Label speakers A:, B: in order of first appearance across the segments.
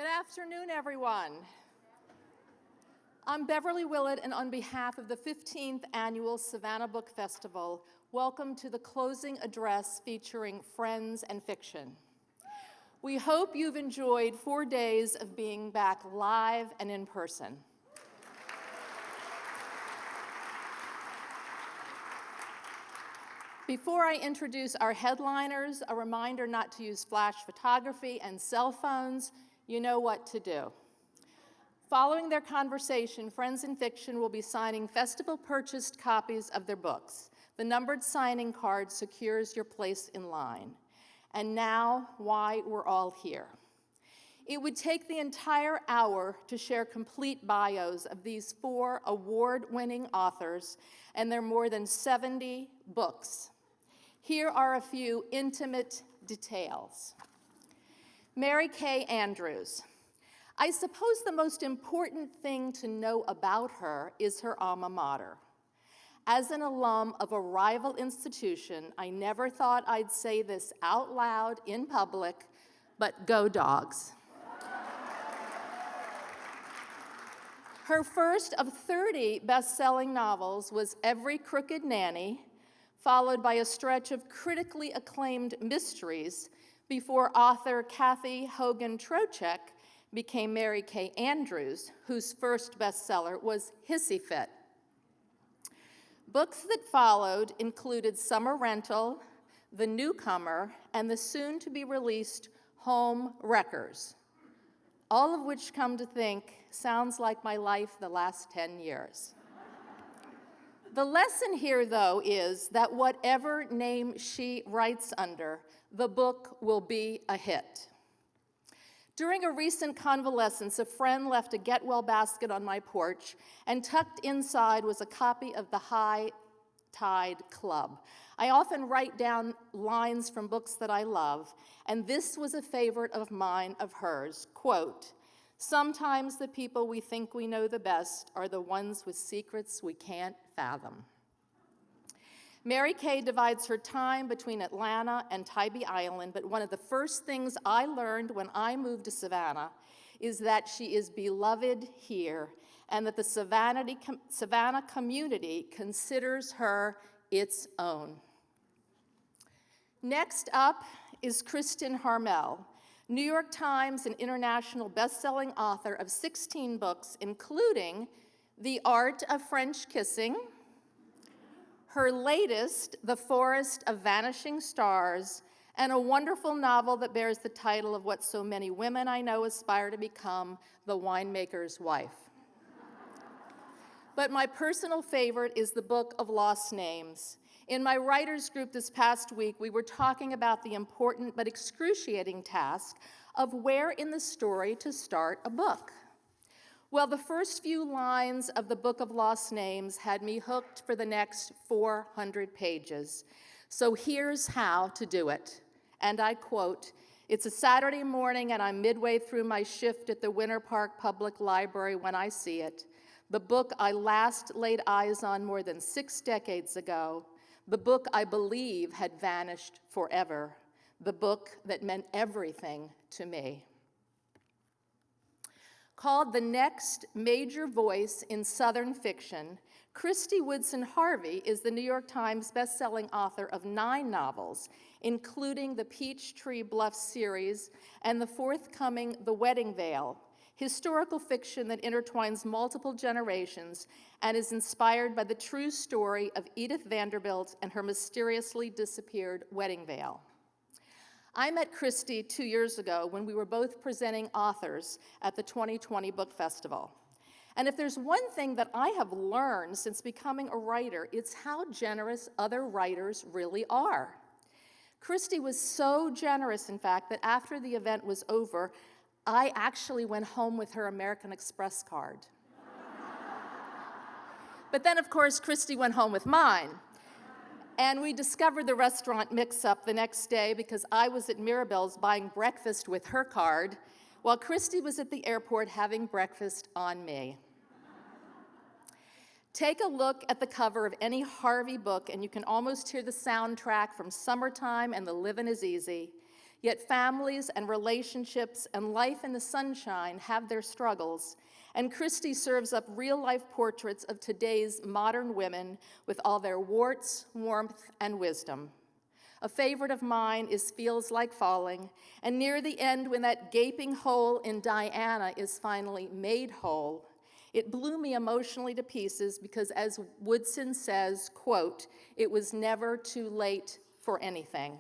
A: Good afternoon, everyone. I'm Beverly Willett, and on behalf of the 15th Annual Savannah Book Festival, welcome to the closing address featuring Friends and Fiction. We hope you've enjoyed 4 days of being back live and in person. Before I introduce our headliners, a reminder not to use flash photography and cell phones. You know what to do. Following their conversation, Friends and Fiction will be signing festival-purchased copies of their books. The numbered signing card secures your place in line. And now, why we're all here. It would take the entire hour to share complete bios of these 4 award-winning authors and their more than 70 books. Here are a few intimate details. Mary Kay Andrews. I suppose the most important thing to know about her is her alma mater. As an alum of a rival institution, I never thought I'd say this out loud in public, but go Dogs. Her first of 30 best-selling novels was Every Crooked Nanny, followed by a stretch of critically acclaimed mysteries before author Kathy Hogan Trocheck became Mary Kay Andrews, whose first bestseller was Hissy Fit. Books that followed included Summer Rental, The Newcomer, and the soon-to-be-released Home Wreckers, all of which, come to think, sounds like my life the last 10 years. The lesson here, though, is that whatever name she writes under, the book will be a hit. During a recent convalescence, a friend left a get-well basket on my porch, and tucked inside was a copy of the High Tide Club. I often write down lines from books that I love, and this was a favorite of mine of hers. Quote, "Sometimes the people we think we know the best are the ones with secrets we can't fathom." Mary Kay divides her time between Atlanta and Tybee Island, but one of the first things I learned when I moved to Savannah is that she is beloved here and that the Savannah community considers her its own. Next up is Kristin Harmel, New York Times and international best-selling author of 16 books, including The Art of French Kissing, her latest, The Forest of Vanishing Stars, and a wonderful novel that bears the title of what so many women I know aspire to become, The Winemaker's Wife. But my personal favorite is the Book of Lost Names. In my writers group this past week, we were talking about the important but excruciating task of where in the story to start a book. Well, the first few lines of the Book of Lost Names had me hooked for the next 400 pages. So here's how to do it. And I quote, "It's a Saturday morning and I'm midway through my shift at the Winter Park Public Library when I see it. The book I last laid eyes on more than 6 decades ago. The book I believe had vanished forever. The book that meant everything to me." Called the next major voice in Southern fiction, Kristy Woodson Harvey is the New York Times bestselling author of 9 novels, including the Peachtree Bluff series and the forthcoming The Wedding Veil, historical fiction that intertwines multiple generations and is inspired by the true story of Edith Vanderbilt and her mysteriously disappeared wedding veil. I met Kristy 2 years ago when we were both presenting authors at the 2020 Book Festival. And if there's one thing that I have learned since becoming a writer, it's how generous other writers really are. Kristy was so generous, in fact, that after the event was over, I actually went home with her American Express card. But then, of course, Kristy went home with mine. And we discovered the restaurant mix-up the next day because I was at Mirabelle's buying breakfast with her card, while Kristy was at the airport having breakfast on me. Take a look at the cover of any Harvey book, and you can almost hear the soundtrack from Summertime and The Livin' Is Easy. Yet families and relationships and life in the sunshine have their struggles, and Kristy serves up real-life portraits of today's modern women with all their warts, warmth, and wisdom. A favorite of mine is Feels Like Falling, and near the end, when that gaping hole in Diana is finally made whole, it blew me emotionally to pieces because, as Woodson says, quote, "It was never too late for anything."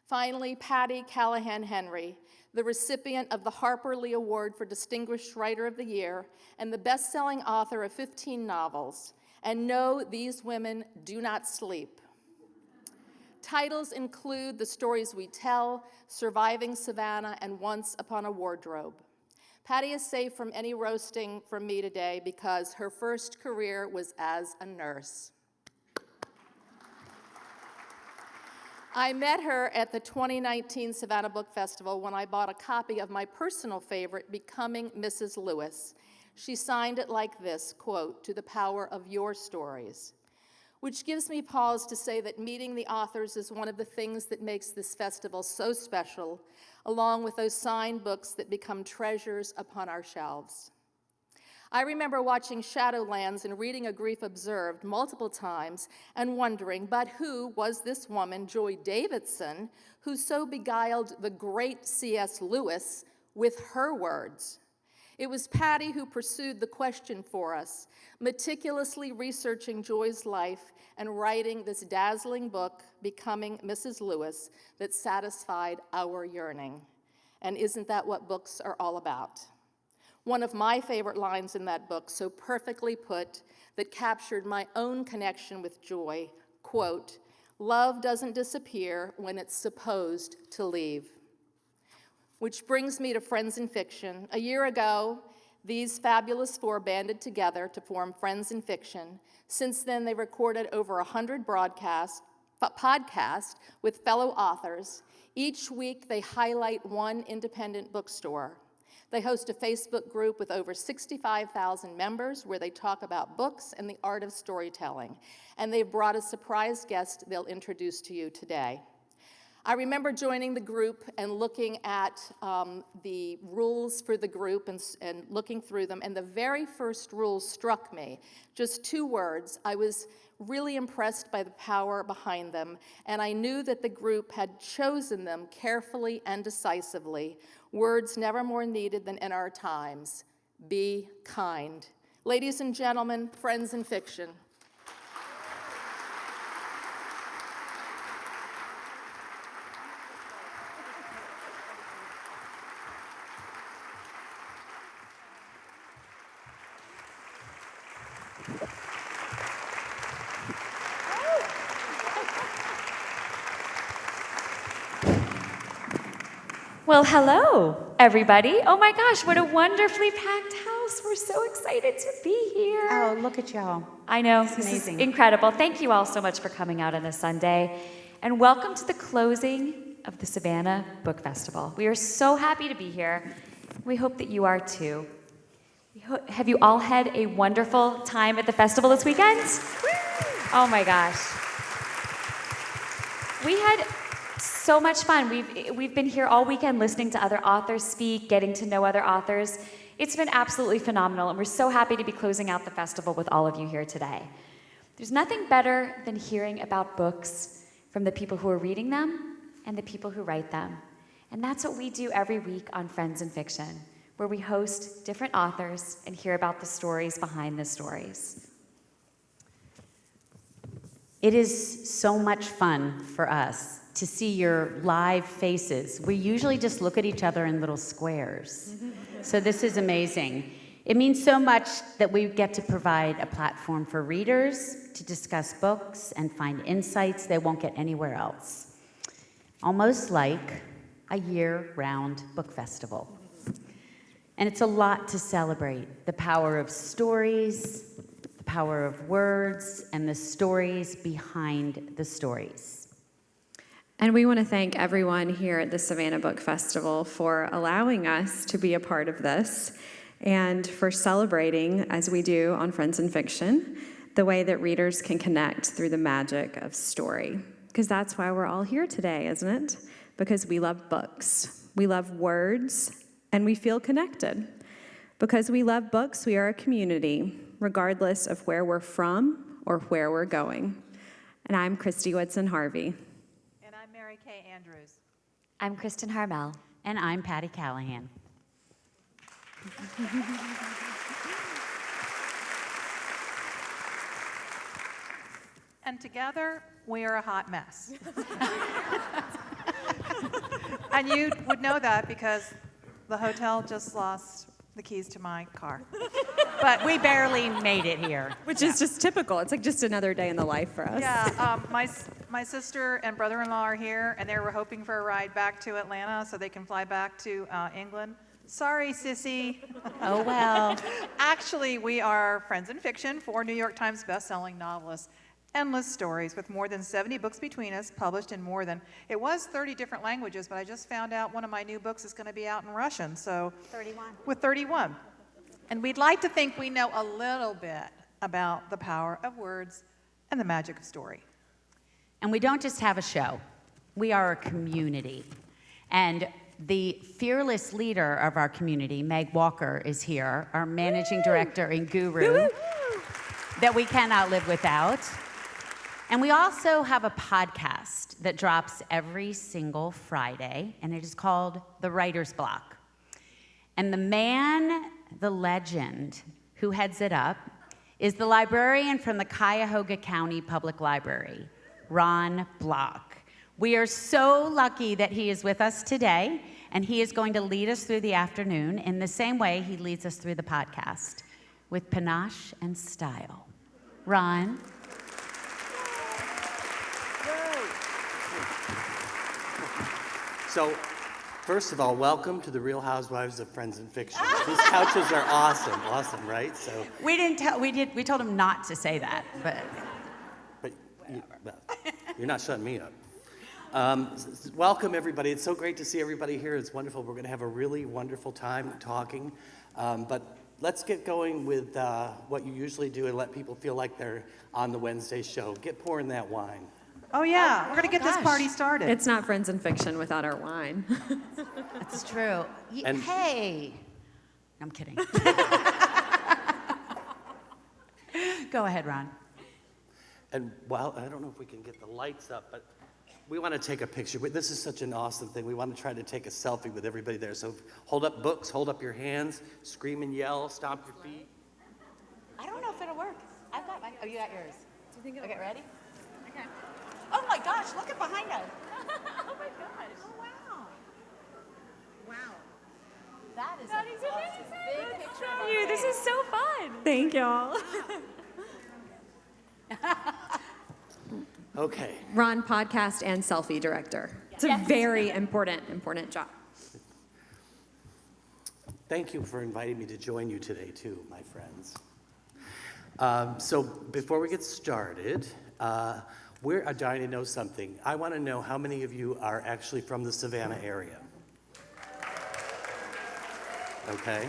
A: Finally, Patti Callahan Henry, the recipient of the Harper Lee Award for Distinguished Writer of the Year and the best-selling author of 15 novels. And no, these women do not sleep. Titles include The Stories We Tell, Surviving Savannah, and Once Upon a Wardrobe. Patti is safe from any roasting from me today because her first career was as a nurse. I met her at the 2019 Savannah Book Festival when I bought a copy of my personal favorite, Becoming Mrs. Lewis. She signed it like this, quote, "To the power of your stories," which gives me pause to say that meeting the authors is one of the things that makes this festival so special, along with those signed books that become treasures upon our shelves. I remember watching Shadowlands and reading A Grief Observed multiple times and wondering, but who was this woman, Joy Davidson, who so beguiled the great C.S. Lewis with her words? It was Patti who pursued the question for us, meticulously researching Joy's life and writing this dazzling book, Becoming Mrs. Lewis, that satisfied our yearning. And isn't that what books are all about? One of my favorite lines in that book, so perfectly put, that captured my own connection with Joy, quote, "Love doesn't disappear when it's supposed to leave." Which brings me to Friends in Fiction. A year ago, these fabulous four banded together to form Friends in Fiction. Since then, they recorded over 100 podcasts with fellow authors. Each week, they highlight one independent bookstore. They host a Facebook group with over 65,000 members where they talk about books and the art of storytelling. And they've brought a surprise guest they'll introduce to you today. I remember joining the group and looking at the rules for the group and looking through them, and the very first rule struck me. Just 2 words. I was really impressed by the power behind them, and I knew that the group had chosen them carefully and decisively. Words never more needed than in our times. Be kind. Ladies and gentlemen, Friends in Fiction.
B: Well, hello, everybody. Oh my gosh, what a wonderfully packed house. We're so excited to be here.
C: Oh, look at y'all.
B: I know,
C: It's
B: this
C: amazing.
B: is incredible. Thank you all so much for coming out on this Sunday. And welcome to the closing of the Savannah Book Festival. We are so happy to be here. We hope that you are too. Have you all had a wonderful time at the festival this weekend? Oh my gosh. We had so much fun. We've been here all weekend listening to other authors speak, getting to know other authors. It's been absolutely phenomenal, and we're so happy to be closing out the festival with all of you here today. There's nothing better than hearing about books from the people who are reading them and the people who write them. And that's what we do every week on Friends in Fiction, where we host different authors and hear about the stories behind the stories.
C: It is so much fun for us to see your live faces. We usually just look at each other in little squares. So this is amazing. It means so much that we get to provide a platform for readers to discuss books and find insights they won't get anywhere else. Almost like a year-round book festival. And it's a lot to celebrate. The power of stories, the power of words, and the stories behind the stories.
D: And we want to thank everyone here at the Savannah Book Festival for allowing us to be a part of this and for celebrating, as we do on Friends in Fiction, the way that readers can connect through the magic of story. because that's why we're all here today, isn't it? Because we love books, we love words, and we feel connected. Because we love books, we are a community, regardless of where we're from or where we're going. And I'm Kristy Woodson Harvey.
E: And I'm Mary Kay Andrews.
B: I'm Kristin Harmel.
C: And I'm Patti Callahan.
E: And together, we are a hot mess. And you would know that because the hotel just lost the keys to my car.
C: But we barely made it here.
D: Which is just typical. It's like just another day in the life for us.
E: Yeah, my sister and brother-in-law are here, and they were hoping for a ride back to Atlanta so they can fly back to England. Sorry, sissy.
C: Oh, well.
E: Actually, we are friends in fiction, 4 New York Times best-selling novelists. Endless stories with more than 70 books between us, published in more than, it was 30 different languages, but I just found out one of my new books is going to be out in Russian, so.
C: 31.
E: With 31. And we'd like to think we know a little bit about the power of words and the magic of story.
C: And we don't just have a show. We are a community. And the fearless leader of our community, Meg Walker, is here, our managing director and guru that we cannot live without. And we also have a podcast that drops every single Friday, and it is called The Writer's Block. And the man, the legend, who heads it up is the librarian from the Cuyahoga County Public Library, Ron Block. We are so lucky that he is with us today, and he is going to lead us through the afternoon in the same way he leads us through the podcast, with panache and style. Ron.
F: So, first of all, welcome to the Real Housewives of Friends and Fiction. These couches are awesome, right? So,
C: We told him not to say that, but
F: you're not shutting me up. Welcome, everybody. It's so great to see everybody here. It's wonderful. We're going to have a really wonderful time talking. But let's get going with what you usually do and let people feel like they're on the Wednesday show. Get pouring that wine.
E: Oh yeah, we're going to get this party started.
D: It's not Friends in Fiction without our wine.
C: that's true.
F: And-
C: Hey. I'm kidding. Go ahead, Ron.
F: And while I don't know if we can get the lights up, but we want to take a picture. This is such an awesome thing. We want to try to take a selfie with everybody there. So hold up books, hold up your hands, scream and yell, stomp your feet.
C: I don't know if it'll work. I've got mine. Oh, you got yours. Do you think it'll work? Ready? Okay. Oh my gosh, look at behind us. Oh my gosh. Oh wow. Wow. That is
B: amazing.
C: big picture of our
B: You. This is so fun.
D: Thank y'all.
F: Okay.
D: Ron, podcast and selfie director. It's a very important job.
F: Thank you for inviting me to join you today, too, my friends. So before we get started, we're dying to know something. I want to know how many of you are actually from the Savannah area. Okay.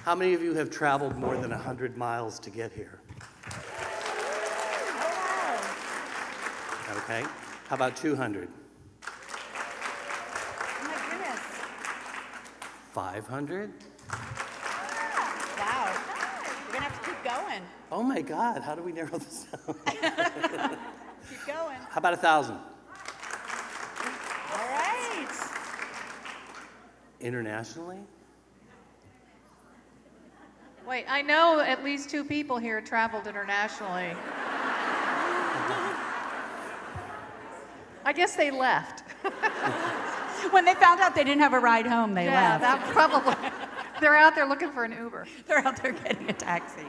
F: How many of you have traveled more than 100 miles to get here? Okay. How about 200?
C: Oh my goodness.
F: 500?
C: Wow. We're going to have to keep going.
F: Oh my God, how do we narrow this down?
C: Keep going.
F: How about 1,000?
C: All right.
F: Internationally?
E: Wait, I know at least 2 people here traveled internationally. I guess they left.
C: When they found out they didn't have a ride home, they
E: Yeah,
C: left.
E: that probably. They're out there looking for an Uber.
C: They're out there getting a taxi.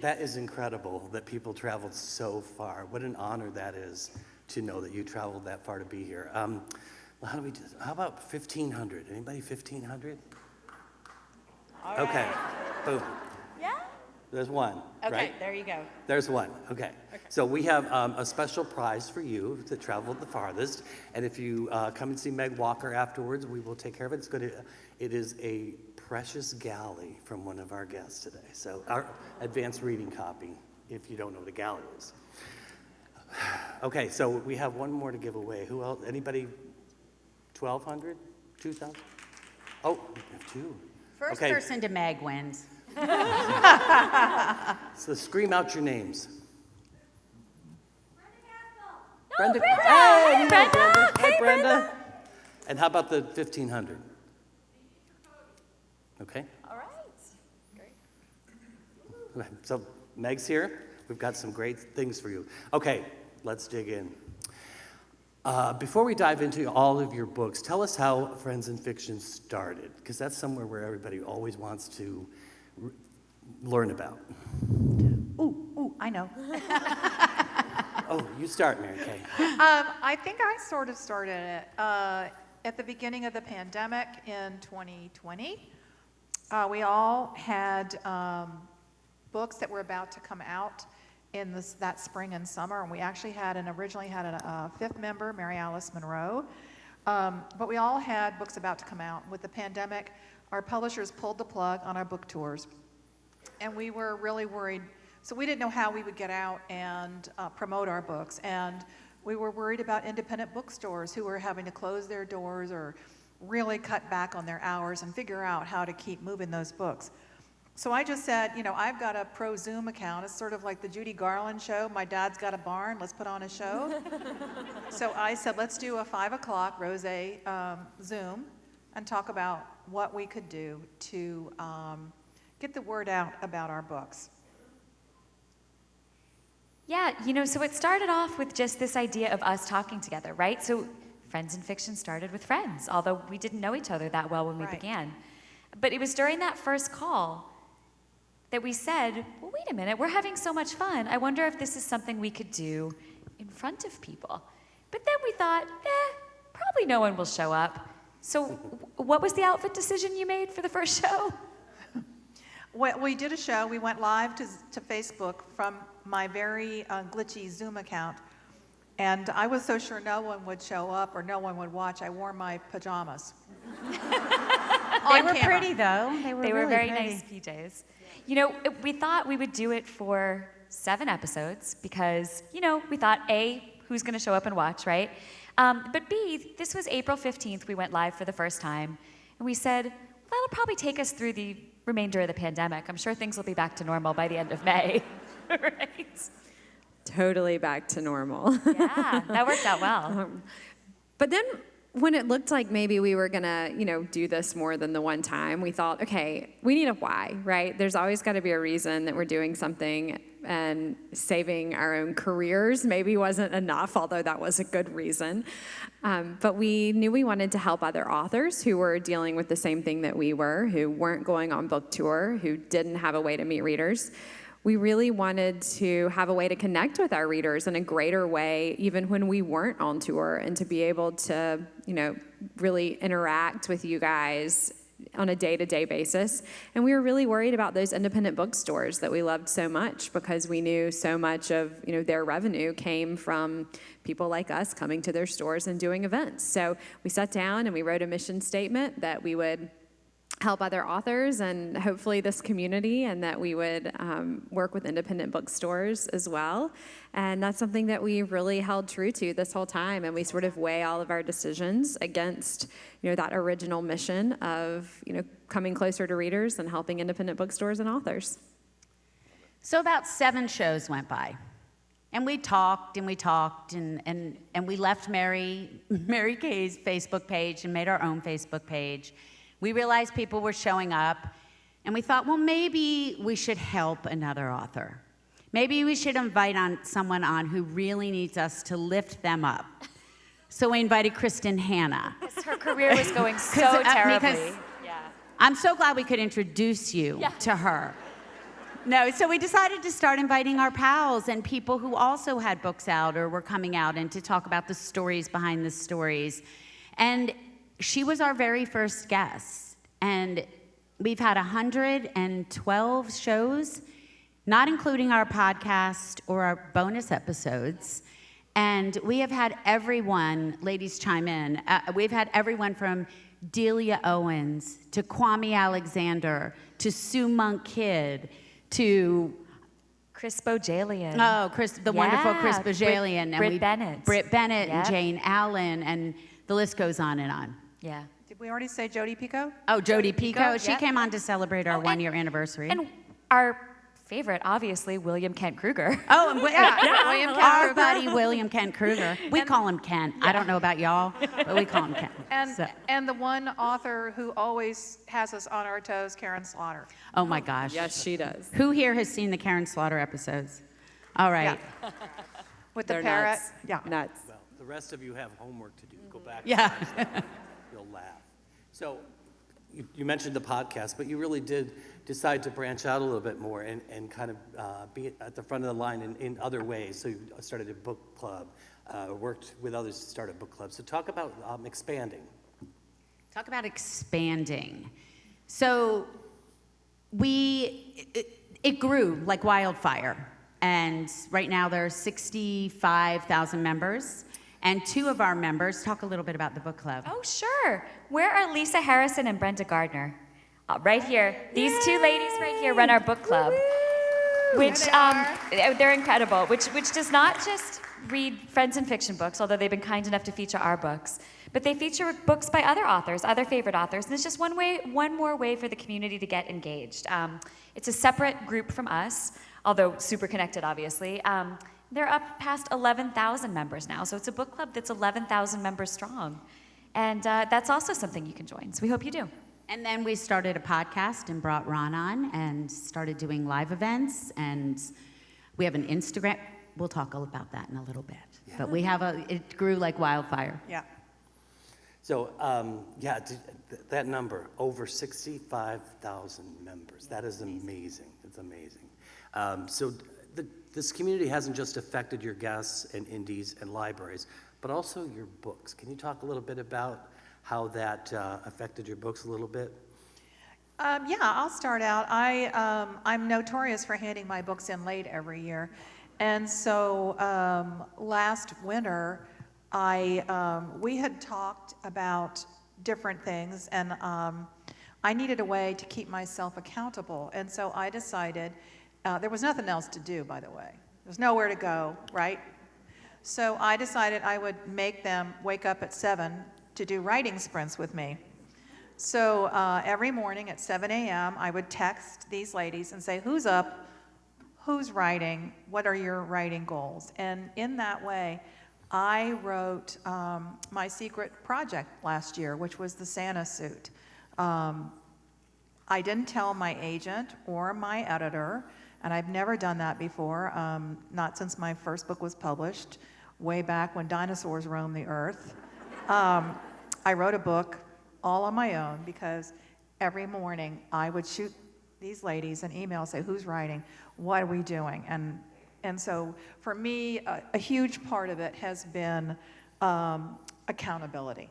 F: That is incredible that people traveled so far. What an honor that is to know that you traveled that far to be here. Well, how about 1,500? Anybody 1,500?
C: All
F: Okay,
C: right.
F: boom.
C: Yeah?
F: There's one,
C: Okay,
F: right?
C: there you go.
F: There's one, okay. So we have a special prize for you that traveled the farthest. And if you come and see Meg Walker afterwards, we will take care of it. It is a precious galley from one of our guests today. So our advanced reading copy, if you don't know what a galley is. Okay, so we have one more to give away. Who else? Anybody? 1,200? 2,000? Oh, we have two.
C: First
F: Okay.
C: person to Meg wins.
F: So scream out your names.
B: Brenda!
F: Hey, you know
B: Brenda!
F: Brenda. Hi,
B: Hey,
F: Brenda. And how about the 1,500? Okay.
B: All right.
F: So Meg's here. We've got some great things for you. Okay, let's dig in. Before we dive into all of your books, tell us how Friends in Fiction started, because that's somewhere where everybody always wants to learn about.
E: Ooh, I know.
F: Oh, you start, Mary Kay.
E: I think I sort of started it at the beginning of the pandemic in 2020. We all had books that were about to come out in that spring and summer, and we actually originally had a fifth member, Mary Alice Monroe, but we all had books about to come out. With the pandemic, our publishers pulled the plug on our book tours, and we were really worried. So we didn't know how we would get out and promote our books, and we were worried about independent bookstores who were having to close their doors or really cut back on their hours and figure out how to keep moving those books. So I just said, I've got a pro Zoom account. It's sort of like the Judy Garland show. My dad's got a barn. Let's put on a show. So I said, let's do a 5 o'clock Rosé Zoom and talk about what we could do to get the word out about our books.
B: Yeah, so it started off with just this idea of us talking together, right? So Friends in Fiction started with friends, although we didn't know each other that well when we
E: Right.
B: began. But it was during that first call that we said, well, wait a minute, we're having so much fun. I wonder if this is something we could do in front of people. But then we thought, probably no one will show up. So what was the outfit decision you made for the first show?
E: Well, we did a show. We went live to Facebook from my very glitchy Zoom account. And I was so sure no one would show up or no one would watch, I wore my pajamas.
C: They were pretty, though. They were really
B: very
C: pretty.
B: nice PJs. We thought we would do it for 7 episodes because, we thought, A, who's going to show up and watch, right? But B, this was April 15th. We went live for the first time. And we said, that'll probably take us through the remainder of the pandemic. I'm sure things will be back to normal by the end of May, right?
D: Totally back to normal.
B: Yeah, that worked out well.
D: But then when it looked like maybe we were gonna, do this more than the one time, we thought, okay, we need a why, right? There's always got to be a reason that we're doing something, and saving our own careers maybe wasn't enough, although that was a good reason. But we knew we wanted to help other authors who were dealing with the same thing that we were, who weren't going on book tour, who didn't have a way to meet readers. We really wanted to have a way to connect with our readers in a greater way, even when we weren't on tour, and to be able to, really interact with you guys on a day-to-day basis. And we were really worried about those independent bookstores that we loved so much, because we knew so much of, their revenue came from people like us coming to their stores and doing events. So we sat down and we wrote a mission statement that we would help other authors and hopefully this community, and that we would work with independent bookstores as well. And that's something that we really held true to this whole time, and we sort of weigh all of our decisions against that original mission of coming closer to readers and helping independent bookstores and authors.
C: So about 7 shows went by. And we talked and we talked, and we left Mary Kay's Facebook page and made our own Facebook page. We realized people were showing up, and we thought, well, maybe we should help another author. Maybe we should invite someone on who really needs us to lift them up. So we invited Kristin Harmel.
B: Because her career was going so terribly. Yeah.
C: I'm so glad we could introduce you to her. No, so we decided to start inviting our pals and people who also had books out or were coming out, and to talk about the stories behind the stories. And she was our very first guest, and we've had 112 shows, not including our podcast or our bonus episodes. And we have had everyone, ladies chime in, we've had everyone from Delia Owens to Kwame Alexander to Sue Monk Kidd to
B: Chris Bojalian.
C: Oh, the wonderful Chris
B: Yeah,
C: Bajalian.
B: Britt Bennett.
C: Britt Bennett and
B: Yep.
C: Jane Allen, and the list goes on and on.
B: Yeah.
E: Did we already say Jodi Picoult?
C: Oh, Jodi Picoult. She
B: yeah.
C: came on to celebrate our
B: Oh,
C: one-year anniversary.
B: And our favorite, obviously, William Kent Kruger.
C: Oh, and
E: William Kent
C: our
E: Kruger.
C: buddy William Kent Kruger. We call him Kent. I don't know about y'all, but we call him Kent.
E: And the one author who always has us on our toes, Karen Slaughter.
C: Oh my gosh.
G: Yes, she does.
C: Who here has seen the Karen Slaughter episodes? All right.
E: Yeah. With the
G: They're
E: parrot.
G: nuts.
E: Yeah.
G: Nuts.
F: Well, the rest of you have homework to do. Go back.
C: Yeah.
F: You'll laugh. So you mentioned the podcast, but you really did decide to branch out a little bit more and kind of be at the front of the line in other ways. So you started a book club, worked with others to start a book club. So talk about expanding.
C: Talk about expanding. So it grew like wildfire. And right now there are 65,000 members. And two of our members, talk a little bit about the book club.
B: Oh, sure. Where are Lisa Harrison and Brenda Gardner? Right here. These two ladies right here run our book club. Which, they're incredible. Which does not just read friends and fiction books, although they've been kind enough to feature our books, but they feature books by other authors, other favorite authors, and it's just one more way for the community to get engaged. It's a separate group from us, although super connected, obviously. They're up past 11,000 members now, so it's a book club that's 11,000 members strong. And that's also something you can join, so we hope you do.
C: And then we started a podcast and brought Ron on and started doing live events. And we have an Instagram. We'll talk all about that in a little bit. Yeah. But it grew like wildfire.
E: Yeah.
F: So, that number, over 65,000 members. That is amazing. It's amazing. So this community hasn't just affected your guests and indies and libraries, but also your books. Can you talk a little bit about how that affected your books a little bit?
E: Yeah, I'll start out. I'm notorious for handing my books in late every year. And so last winter, we had talked about different things, and I needed a way to keep myself accountable. And so I decided, there was nothing else to do, by the way. There's nowhere to go, right? So I decided I would make them wake up at 7 to do writing sprints with me. So every morning at 7 a.m., I would text these ladies and say, who's up? Who's writing? What are your writing goals? And in that way, I wrote my secret project last year, which was the Santa suit. I didn't tell my agent or my editor, and I've never done that before, not since my first book was published, way back when dinosaurs roamed the earth. I wrote a book all on my own because every morning I would shoot these ladies an email, say, who's writing? What are we doing? And so for me, a huge part of it has been accountability.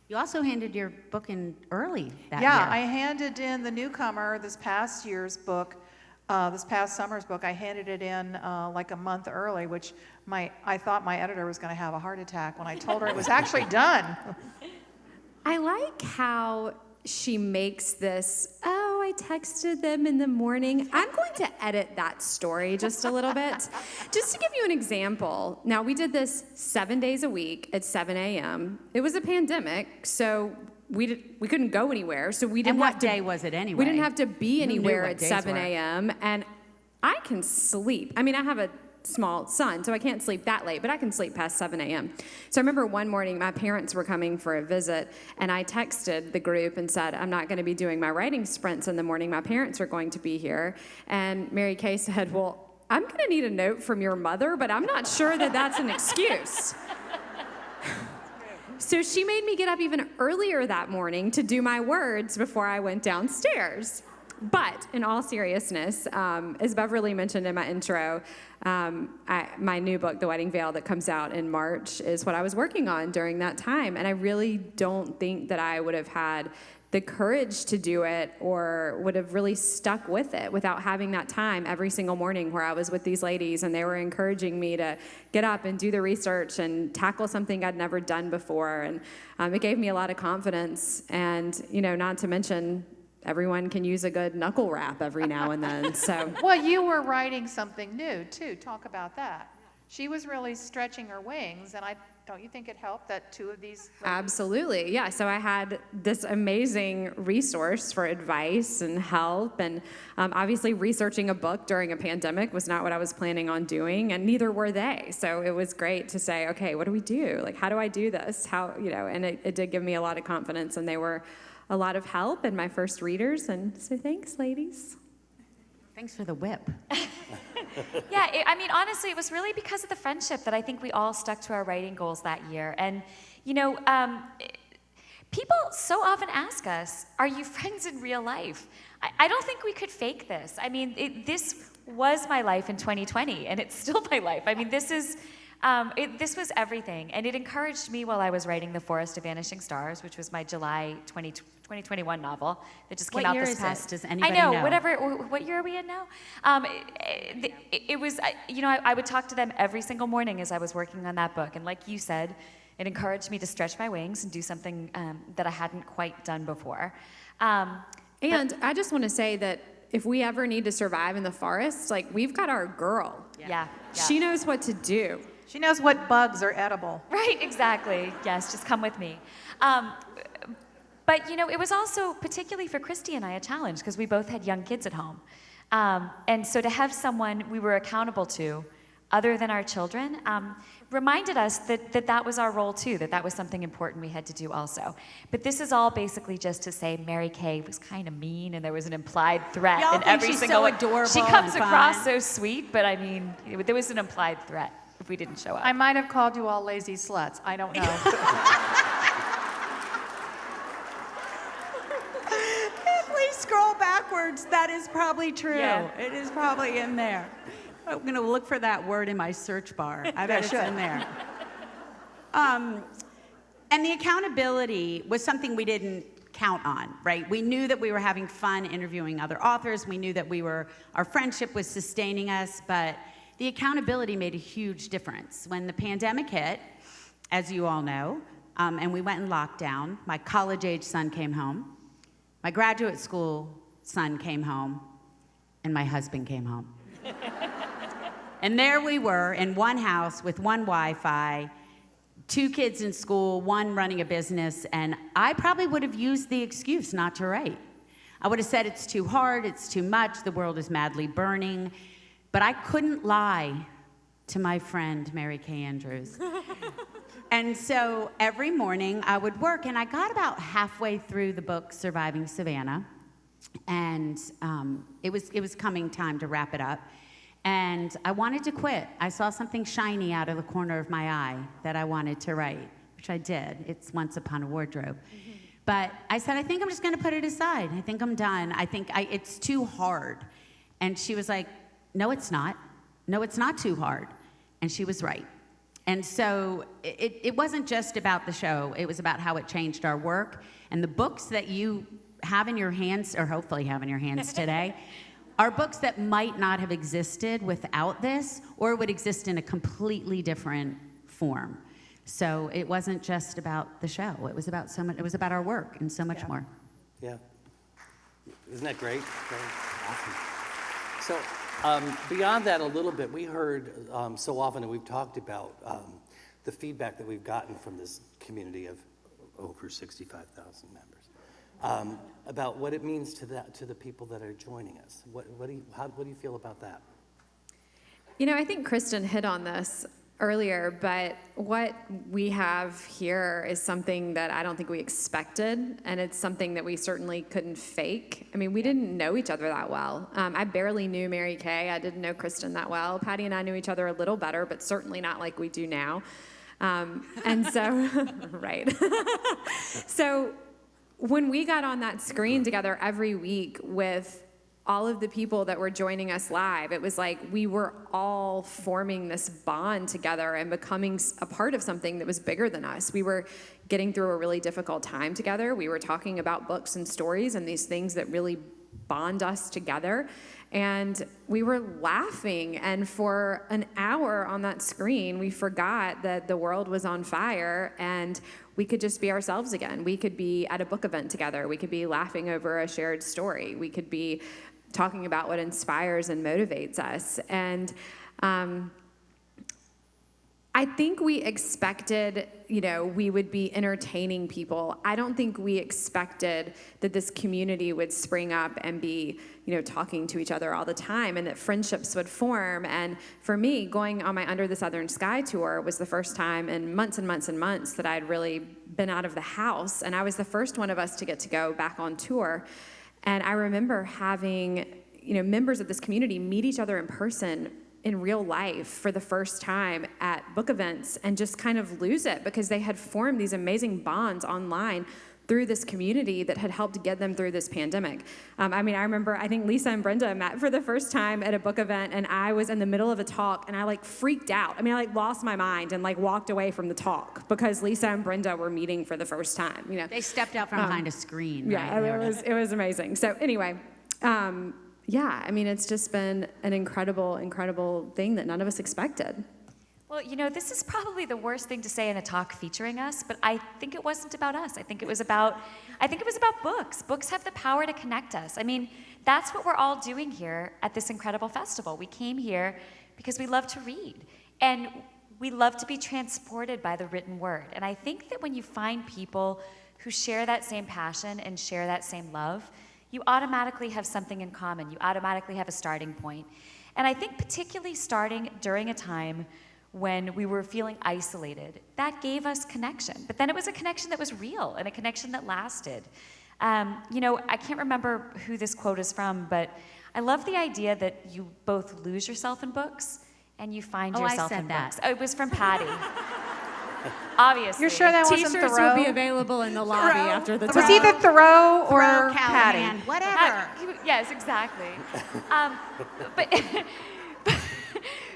C: You also handed your book in early that
E: year.
C: year.
E: I handed in the newcomer this past year's book, this past summer's book. I handed it in like a month early, which I thought my editor was going to have a heart attack when I told her it was actually done.
D: I like how she makes this, I texted them in the morning. I'm going to edit that story just a little bit. Just to give you an example. Now, we did this 7 days a week at 7 a.m. It was a pandemic, so we couldn't go anywhere. So we didn't
C: And what
D: have to,
C: day was it anyway?
D: We didn't have to be
C: Who knew
D: anywhere
C: what
D: at
C: days
D: 7
C: were?
D: a.m. And I can sleep. I mean, I have a small son, so I can't sleep that late, but I can sleep past 7 a.m. So I remember one morning my parents were coming for a visit, and I texted the group and said, I'm not going to be doing my writing sprints in the morning. My parents are going to be here. And Mary Kay said, well, I'm going to need a note from your mother, but I'm not sure that that's an excuse. So she made me get up even earlier that morning to do my words before I went downstairs. But in all seriousness, as Beverly mentioned in my intro, my new book, The Wedding Veil, that comes out in March, is what I was working on during that time. And I really don't think that I would have had the courage to do it or would have really stuck with it without having that time every single morning where I was with these ladies and they were encouraging me to get up and do the research and tackle something I'd never done before. And it gave me a lot of confidence. And, not to mention, everyone can use a good knuckle rap every now and then. So
E: Well, you were writing something new, too. Talk about that. She was really stretching her wings, and don't you think it helped that two of these ladies-
D: absolutely, yeah. So I had this amazing resource for advice and help, and obviously researching a book during a pandemic was not what I was planning on doing, and neither were they. So it was great to say, okay, what do we do? Like, how do I do this? And it did give me a lot of confidence, and they were a lot of help and my first readers, and so thanks, ladies.
C: Thanks for the whip.
B: Yeah, honestly, it was really because of the friendship that I think we all stuck to our writing goals that year. And, people so often ask us, are you friends in real life? I don't think we could fake this. This was my life in 2020, and it's still my life. This was everything, and it encouraged me while I was writing The Forest of Vanishing Stars, which was my July 2021 novel that just came
C: What
B: out
C: year
B: this
C: is
B: past.
C: this? Does anybody
B: know?
C: know?
B: What year are we in now? It was, I would talk to them every single morning as I was working on that book, and like you said, it encouraged me to stretch my wings and do something that I hadn't quite done before.
D: And I just want to say that if we ever need to survive in the forest, like, we've got our girl.
B: Yeah.
D: She knows what to do.
E: She knows what bugs are edible.
B: Right, exactly. Yes, just come with me. But, it was also, particularly for Kristy and I, a challenge because we both had young kids at home. And so to have someone we were accountable to, other than our children, reminded us that was our role too, that was something important we had to do also. But this is all basically just to say Mary Kay was kind of mean, and there was an implied threat
C: Y'all
B: in
C: think
B: every
C: she's
B: single
C: so
B: one.
C: adorable
B: She comes
C: and
B: across
C: fun.
B: so sweet, but there was an implied threat if we didn't show up.
E: I might have called you all lazy sluts. I don't know.
G: Please scroll backwards. That is probably true.
B: Yeah.
G: It is probably in there. I'm going to look for that word in my search bar. I bet it's in there. And the accountability was something we didn't count on, right? We knew that we were having fun interviewing other authors. We knew that our friendship was sustaining us, but the accountability made a huge difference. When the pandemic hit, as you all know, and we went in lockdown, my college-age son came home. My graduate school son came home, and my husband came home. And there we were in one house with one Wi-Fi, 2 kids in school, one running a business, and I probably would have used the excuse not to write. I would have said it's too hard, it's too much, the world is madly burning, but I couldn't lie to my friend Mary Kay Andrews. And so every morning I would work, and I got about halfway through the book, Surviving Savannah, and it was coming time to wrap it up. And I wanted to quit. I saw something shiny out of the corner of my eye that I wanted to write, which I did. It's Once Upon a Wardrobe. Mm-hmm. But I said, I think I'm just going to put it aside. I think I'm done. I think it's too hard. And she was like, no, it's not. No, it's not too hard. And she was right. And so it wasn't just about the show. It was about how it changed our work. And the books that you have in your hands, or hopefully have in your hands today, are books that might not have existed without this, or would exist in a completely different form. So it wasn't just about the show. It was about it was about our work and so much more.
F: Yeah. Isn't that great? Great. Awesome. So beyond that a little bit, we heard so often, and we've talked about the feedback that we've gotten from this community of over 65,000 members. About what it means to the people that are joining us. What do you feel about that?
D: I think Kristin hit on this earlier, but what we have here is something that I don't think we expected, and it's something that we certainly couldn't fake. We didn't know each other that well. I barely knew Mary Kay. I didn't know Kristin that well. Patti and I knew each other a little better, but certainly not like we do now. And so, right. So when we got on that screen together every week with all of the people that were joining us live, it was like we were all forming this bond together and becoming a part of something that was bigger than us. We were getting through a really difficult time together. We were talking about books and stories and these things that really bond us together. And we were laughing, and for an hour on that screen, we forgot that the world was on fire, and we could just be ourselves again. We could be at a book event together. We could be laughing over a shared story. We could be talking about what inspires and motivates us. And I think we expected, we would be entertaining people. I don't think we expected that this community would spring up and be, talking to each other all the time, and that friendships would form. And for me, going on my Under the Southern Sky tour was the first time in months and months and months that I'd really been out of the house. And I was the first one of us to get to go back on tour. And I remember having, members of this community meet each other in person in real life for the first time at book events and just kind of lose it because they had formed these amazing bonds online through this community that had helped get them through this pandemic. I remember, I think Lisa and Brenda met for the first time at a book event, and I was in the middle of a talk, and I freaked out. I lost my mind and walked away from the talk because Lisa and Brenda were meeting for the first time.
G: They stepped out from behind a screen.
D: Yeah,
G: right?
D: it was amazing. So anyway, it's just been an incredible, incredible thing that none of us expected.
B: Well, this is probably the worst thing to say in a talk featuring us, but I think it wasn't about us. I think it was about books. Books have the power to connect us. That's what we're all doing here at this incredible festival. We came here because we love to read, and we love to be transported by the written word. And I think that when you find people who share that same passion and share that same love, you automatically have something in common. You automatically have a starting point. And I think particularly starting during a time when we were feeling isolated, that gave us connection. But then it was a connection that was real and a connection that lasted. I can't remember who this quote is from, but I love the idea that you both lose yourself in books and you find yourself in books. Oh, it was from Patti. Obviously.
E: You're sure that wasn't
C: T-shirts
E: Thoreau?
C: will be available in the lobby after the
E: It
C: talk.
E: was either Thoreau or
G: Callahan,
E: Patti.
G: whatever.
B: Yes, exactly.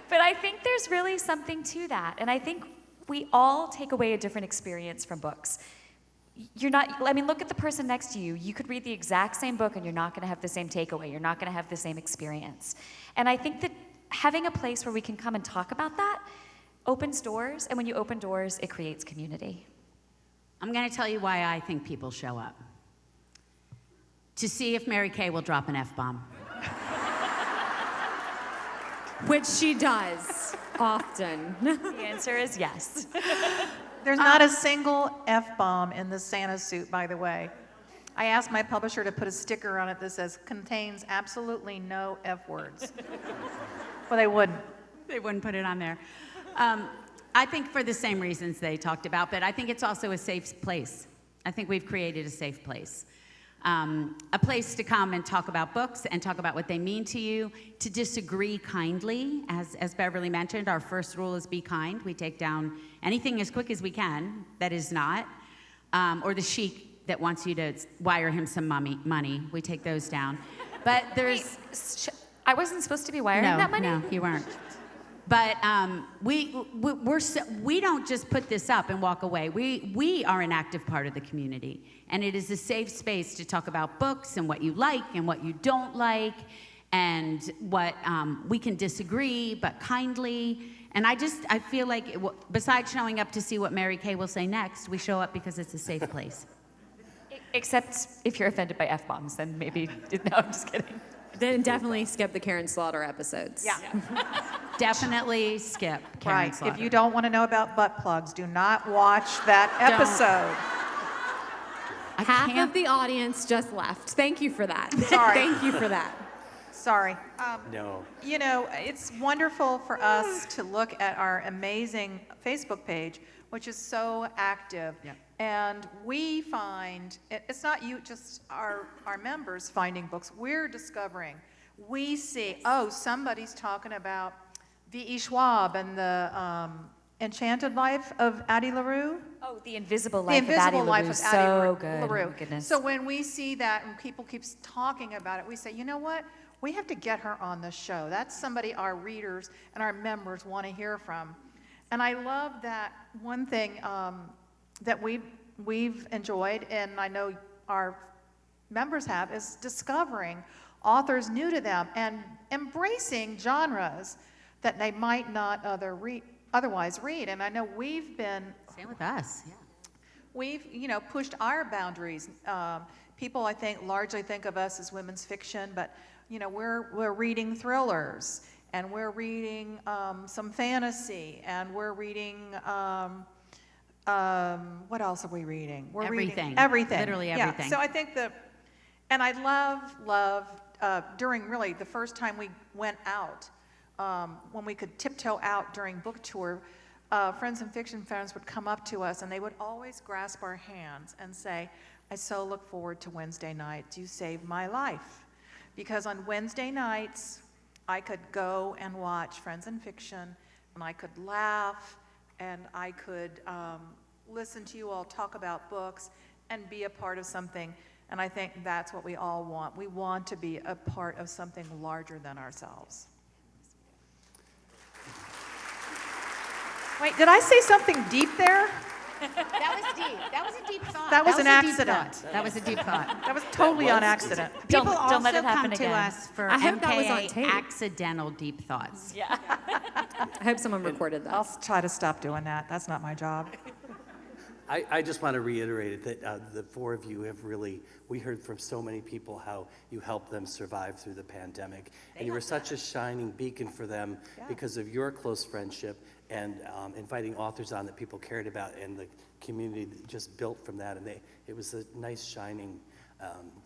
B: But I think there's really something to that. And I think we all take away a different experience from books. Look at the person next to you. You could read the exact same book and you're not going to have the same takeaway. You're not going to have the same experience. And I think that having a place where we can come and talk about that opens doors. And when you open doors, it creates community.
G: I'm going to tell you why I think people show up. To see if Mary Kay will drop an F-bomb.
D: Which she does often.
B: The answer is yes.
E: There's not a single F-bomb in the Santa suit, by the way. I asked my publisher to put a sticker on it that says, contains absolutely no F words. Well, they wouldn't.
G: They wouldn't put it on there. I think for the same reasons they talked about, but I think it's also a safe place. I think we've created a safe place. A place to come and talk about books and talk about what they mean to you, to disagree kindly. As Beverly mentioned, our first rule is be kind. We take down anything as quick as we can that is not, or the sheik that wants you to wire him some money. We take those down. But there's...
B: I wasn't supposed to be wiring that money?
G: No, you weren't. But we don't just put this up and walk away. We are an active part of the community. And it is a safe space to talk about books and what you like and what you don't like and what we can disagree, but kindly. And I feel like, besides showing up to see what Mary Kay will say next, we show up because it's a safe place.
B: Except if you're offended by F-bombs, then maybe, no, I'm just kidding.
D: Then definitely skip the Karen Slaughter episodes.
B: Yeah.
G: Definitely skip Karen
E: Right.
G: Slaughter.
E: If you don't want to know about butt plugs, do not watch that episode.
D: Half of the audience just left. Thank you for that.
E: Sorry.
D: Thank you for that.
E: Sorry.
F: No.
E: It's wonderful for us to look at our amazing Facebook page, which is so active.
G: Yep.
E: And we find, it's not just our members finding books, we're discovering. We see, somebody's talking about V.E. Schwab and the Enchanted Life of Addie LaRue.
B: Oh, The Invisible
E: The
B: Life of Addie
E: Invisible Life
B: LaRue.
E: of
B: So
E: Addie
B: good.
E: LaRue.
B: Oh, my goodness.
E: So when we see that and people keep talking about it, we say, you know what? We have to get her on the show. That's somebody our readers and our members want to hear from. And I love that one thing that we've enjoyed, and I know our members have is discovering authors new to them and embracing genres that they might not otherwise read. And I know we've been...
G: Same with us, yeah.
E: We've, pushed our boundaries. People, I think, largely think of us as women's fiction, but, we're reading thrillers, and we're reading some fantasy, and we're reading, what else are we reading? We're
G: Everything.
E: reading everything.
G: Literally
E: Yeah.
G: everything.
E: So I think and I love, during really the first time we went out, when we could tiptoe out during book tour, friends and fiction fans would come up to us and they would always grasp our hands and say, I so look forward to Wednesday nights. You saved my life. Because on Wednesday nights, I could go and watch Friends and Fiction, and I could laugh, and I could listen to you all talk about books and be a part of something. And I think that's what we all want. We want to be a part of something larger than ourselves. Wait, did I say something deep there?
G: That was deep. That was a deep thought.
E: That was an
G: a deep
E: accident.
G: thought. That was a deep thought.
E: That was totally on accident.
B: Don't
G: People
B: let
G: also
B: it happen
G: come to
B: again.
G: us for
D: I hope that was on
G: MKA
D: tape.
G: accidental deep thoughts.
B: Yeah.
D: I hope someone recorded that.
E: I'll try to stop doing that. That's not my job.
F: I just want to reiterate that the four of you have really, we heard from so many people how you helped them survive through the pandemic. And you were such a shining beacon for them because of your close friendship and inviting authors on that people cared about, and the community that just built from that. And it was a nice shining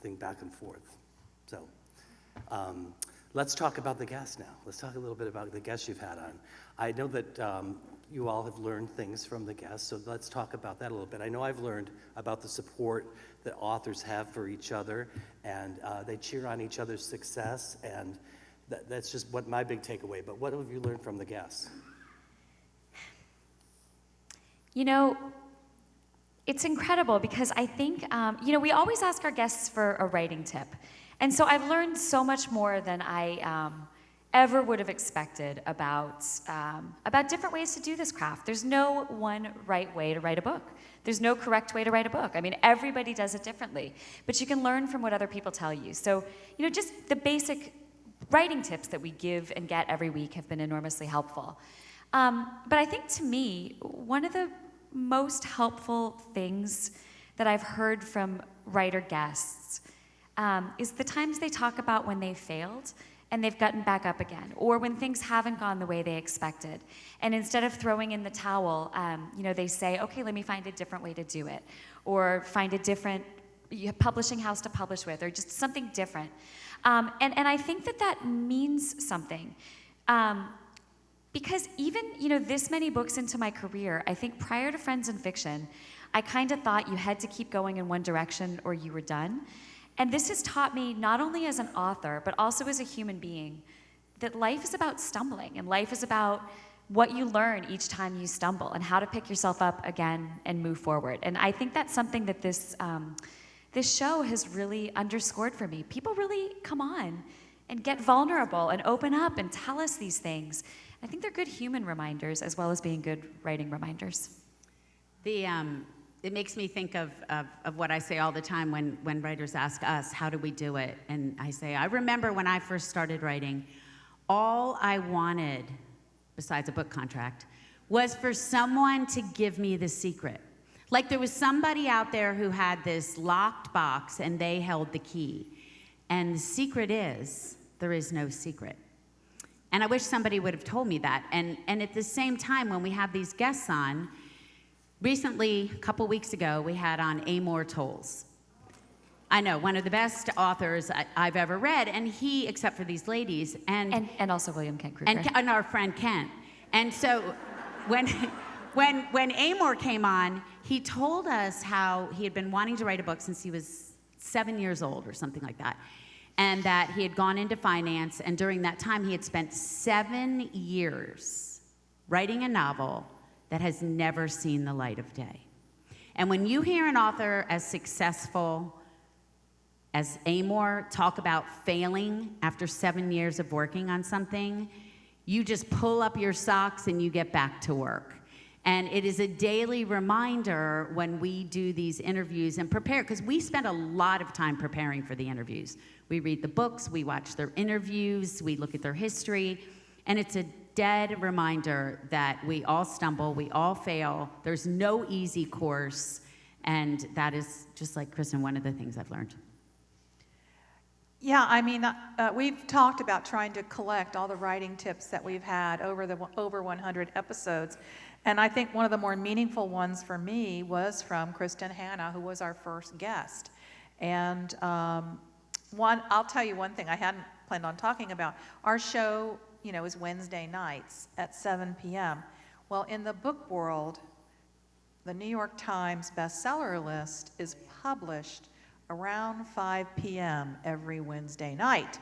F: thing back and forth. So let's talk about the guests now. Let's talk a little bit about the guests you've had on. I know that you all have learned things from the guests, so let's talk about that a little bit. I know I've learned about the support that authors have for each other, and they cheer on each other's success, and that's just what my big takeaway. But what have you learned from the guests?
B: It's incredible because I think, we always ask our guests for a writing tip. And so I've learned so much more than I ever would have expected about different ways to do this craft. There's no one right way to write a book. There's no correct way to write a book. I mean, everybody does it differently, but you can learn from what other people tell you. So, just the basic writing tips that we give and get every week have been enormously helpful. But I think to me, one of the most helpful things that I've heard from writer guests is the times they talk about when they failed and they've gotten back up again, or when things haven't gone the way they expected. And instead of throwing in the towel, they say, okay, let me find a different way to do it, or find a different publishing house to publish with, or just something different. And I think that means something. Because even, this many books into my career, I think prior to Friends and Fiction, I kind of thought you had to keep going in one direction or you were done. And this has taught me, not only as an author, but also as a human being, that life is about stumbling, and life is about what you learn each time you stumble, and how to pick yourself up again and move forward. And I think that's something that this show has really underscored for me. People really come on and get vulnerable and open up and tell us these things. I think they're good human reminders as well as being good writing reminders.
G: It makes me think of what I say all the time when writers ask us, how do we do it? And I say, I remember when I first started writing, all I wanted, besides a book contract, was for someone to give me the secret. Like there was somebody out there who had this locked box and they held the key. And the secret is, there is no secret. And I wish somebody would have told me that. And at the same time, when we have these guests on, recently, a couple weeks ago, we had on Amor Towles. I know, one of the best authors I've ever read, and he, except for these ladies, and
B: also William Kent Kruger.
G: and our friend Kent. And so when Amor came on, he told us how he had been wanting to write a book since he was 7 years old or something like that. And that he had gone into finance, and during that time he had spent 7 years writing a novel that has never seen the light of day. And when you hear an author as successful as Amor talk about failing after 7 years of working on something, you just pull up your socks and you get back to work. And it is a daily reminder when we do these interviews and prepare, because we spend a lot of time preparing for the interviews. We read the books, we watch their interviews, we look at their history, and it's a dead reminder that we all stumble, we all fail, there's no easy course, and that is, just like Kristin, one of the things I've learned.
E: Yeah, I mean, we've talked about trying to collect all the writing tips that we've had over 100 episodes. And I think one of the more meaningful ones for me was from Kristin Harmel, who was our first guest. And I'll tell you one thing I hadn't planned on talking about. Our show, is Wednesday nights at 7 p.m. Well, in the book world, the New York Times bestseller list is published around 5 p.m. every Wednesday night.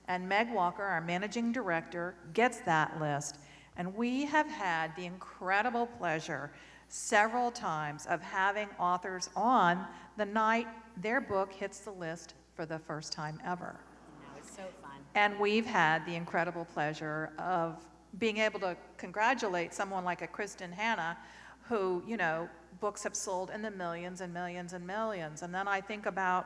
E: And Meg Walker, our managing director, gets that list. And we have had the incredible pleasure several times of having authors on the night their book hits the list for the first time ever.
G: It's so fun.
E: And we've had the incredible pleasure of being able to congratulate someone like a Kristin Harmel, who, books have sold in the millions and millions and millions. And then I think about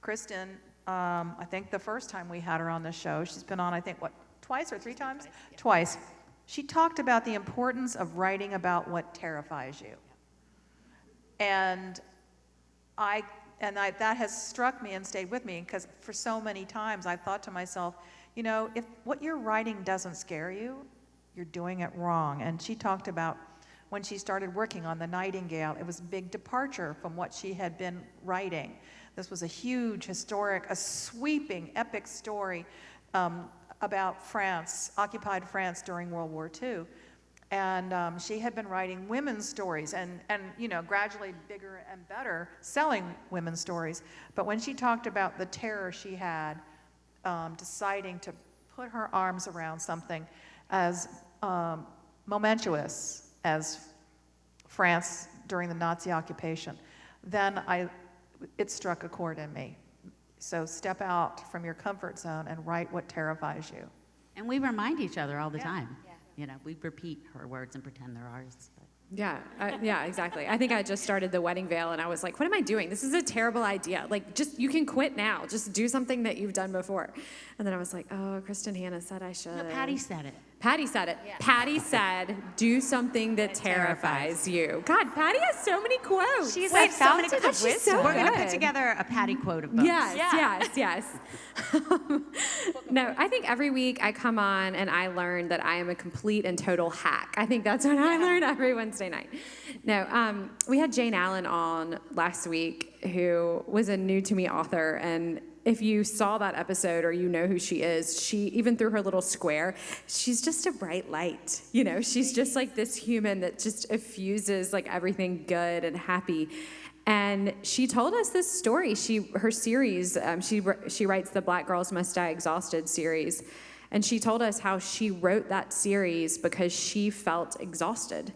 E: Kristin, I think the first time we had her on the show, she's been on, I think, twice or three times? Twice. She talked about the importance of writing about what terrifies you. And that has struck me and stayed with me, because for so many times I've thought to myself, if what you're writing doesn't scare you, you're doing it wrong. And she talked about when she started working on The Nightingale, it was a big departure from what she had been writing. This was a huge, historic, a sweeping, epic story about France, occupied France during World War II. And she had been writing women's stories and gradually bigger and better selling women's stories. But when she talked about the terror she had deciding to put her arms around something as momentous as France during the Nazi occupation, then it struck a chord in me. So step out from your comfort zone and write what terrifies you.
G: And we remind each other all the time. We repeat her words and pretend they're ours. But.
H: Yeah, exactly. I think I just started The Wedding Veil, and I was like, what am I doing? This is a terrible idea. You can quit now. Just do something that you've done before. And then I was like, oh, Kristin Harmel said I should.
G: No, Patti said it.
H: Patti said it. Yeah. Patti said, do something that terrifies you. God, Patti has so many quotes.
B: She's like fountain of wisdom.
H: So
G: We're going to put together a Patti quote of books.
H: Yes. No, I think every week I come on and I learn that I am a complete and total hack. I think that's what I learn every Wednesday night. No, we had Jane Allen on last week, who was a new to me author, and if you saw that episode or you know who she is, she, even through her little square, she's just a bright light. She's just like this human that just effuses like everything good and happy. And she told us this story. Her series, she writes the Black Girls Must Die Exhausted series. And she told us how she wrote that series because she felt exhausted.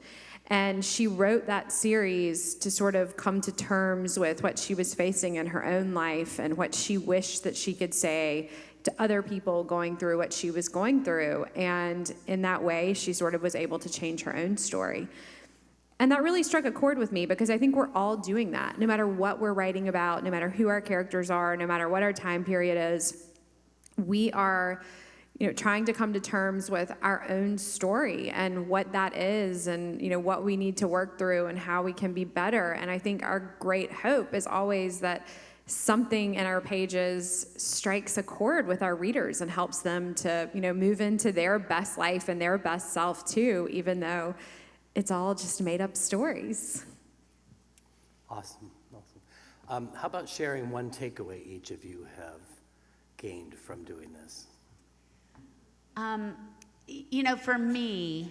H: And she wrote that series to sort of come to terms with what she was facing in her own life and what she wished that she could say to other people going through what she was going through. And in that way, she sort of was able to change her own story. And that really struck a chord with me, because I think we're all doing that. No matter what we're writing about, no matter who our characters are, no matter what our time period is, we are trying to come to terms with our own story and what that is, and what we need to work through and how we can be better. And I think our great hope is always that something in our pages strikes a chord with our readers and helps them to move into their best life and their best self too, even though it's all just made up stories.
F: Awesome. How about sharing one takeaway each of you have gained from doing this?
G: For me,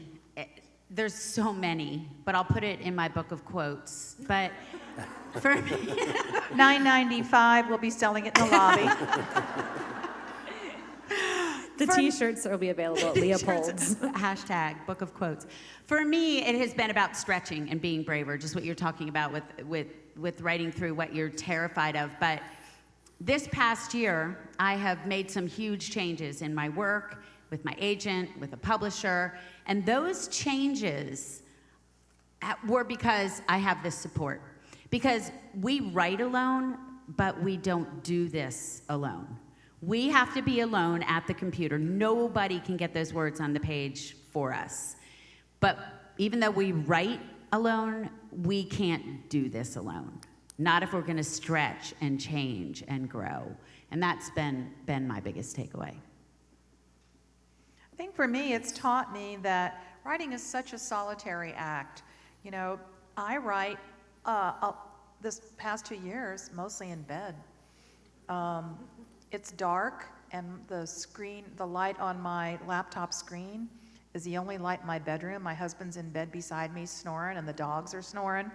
G: there's so many, but I'll put it in my book of quotes. But for me,
E: $9.95, we'll be selling it in the lobby.
H: The T-shirts will be available at Leopold's.
G: # book of quotes. For me, it has been about stretching and being braver, just what you're talking about with writing through what you're terrified of. But this past year, I have made some huge changes in my work, with my agent, with a publisher, and those changes were because I have this support. Because we write alone, but we don't do this alone. We have to be alone at the computer. Nobody can get those words on the page for us. But even though we write alone, we can't do this alone. Not if we're going to stretch and change and grow. And that's been my biggest takeaway.
E: I think for me, it's taught me that writing is such a solitary act. You know, I write this past 2 years mostly in bed. It's dark, and the light on my laptop screen is the only light in my bedroom. My husband's in bed beside me snoring, and the dogs are snoring.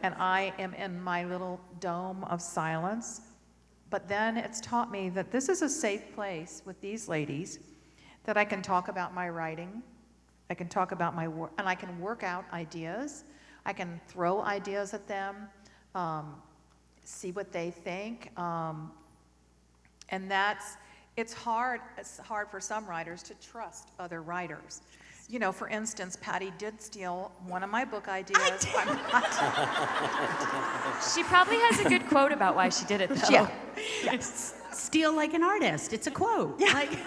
E: And I am in my little dome of silence. But then it's taught me that this is a safe place with these ladies, that I can talk about my writing, I can talk about my work, and I can work out ideas. I can throw ideas at them, see what they think. And it's hard for some writers to trust other writers. You know, for instance, Patti did steal one of my book ideas.
B: She probably has a good quote about why she did it, though.
G: Yeah. Steal like an artist. It's a quote.
E: Yeah.
G: Like,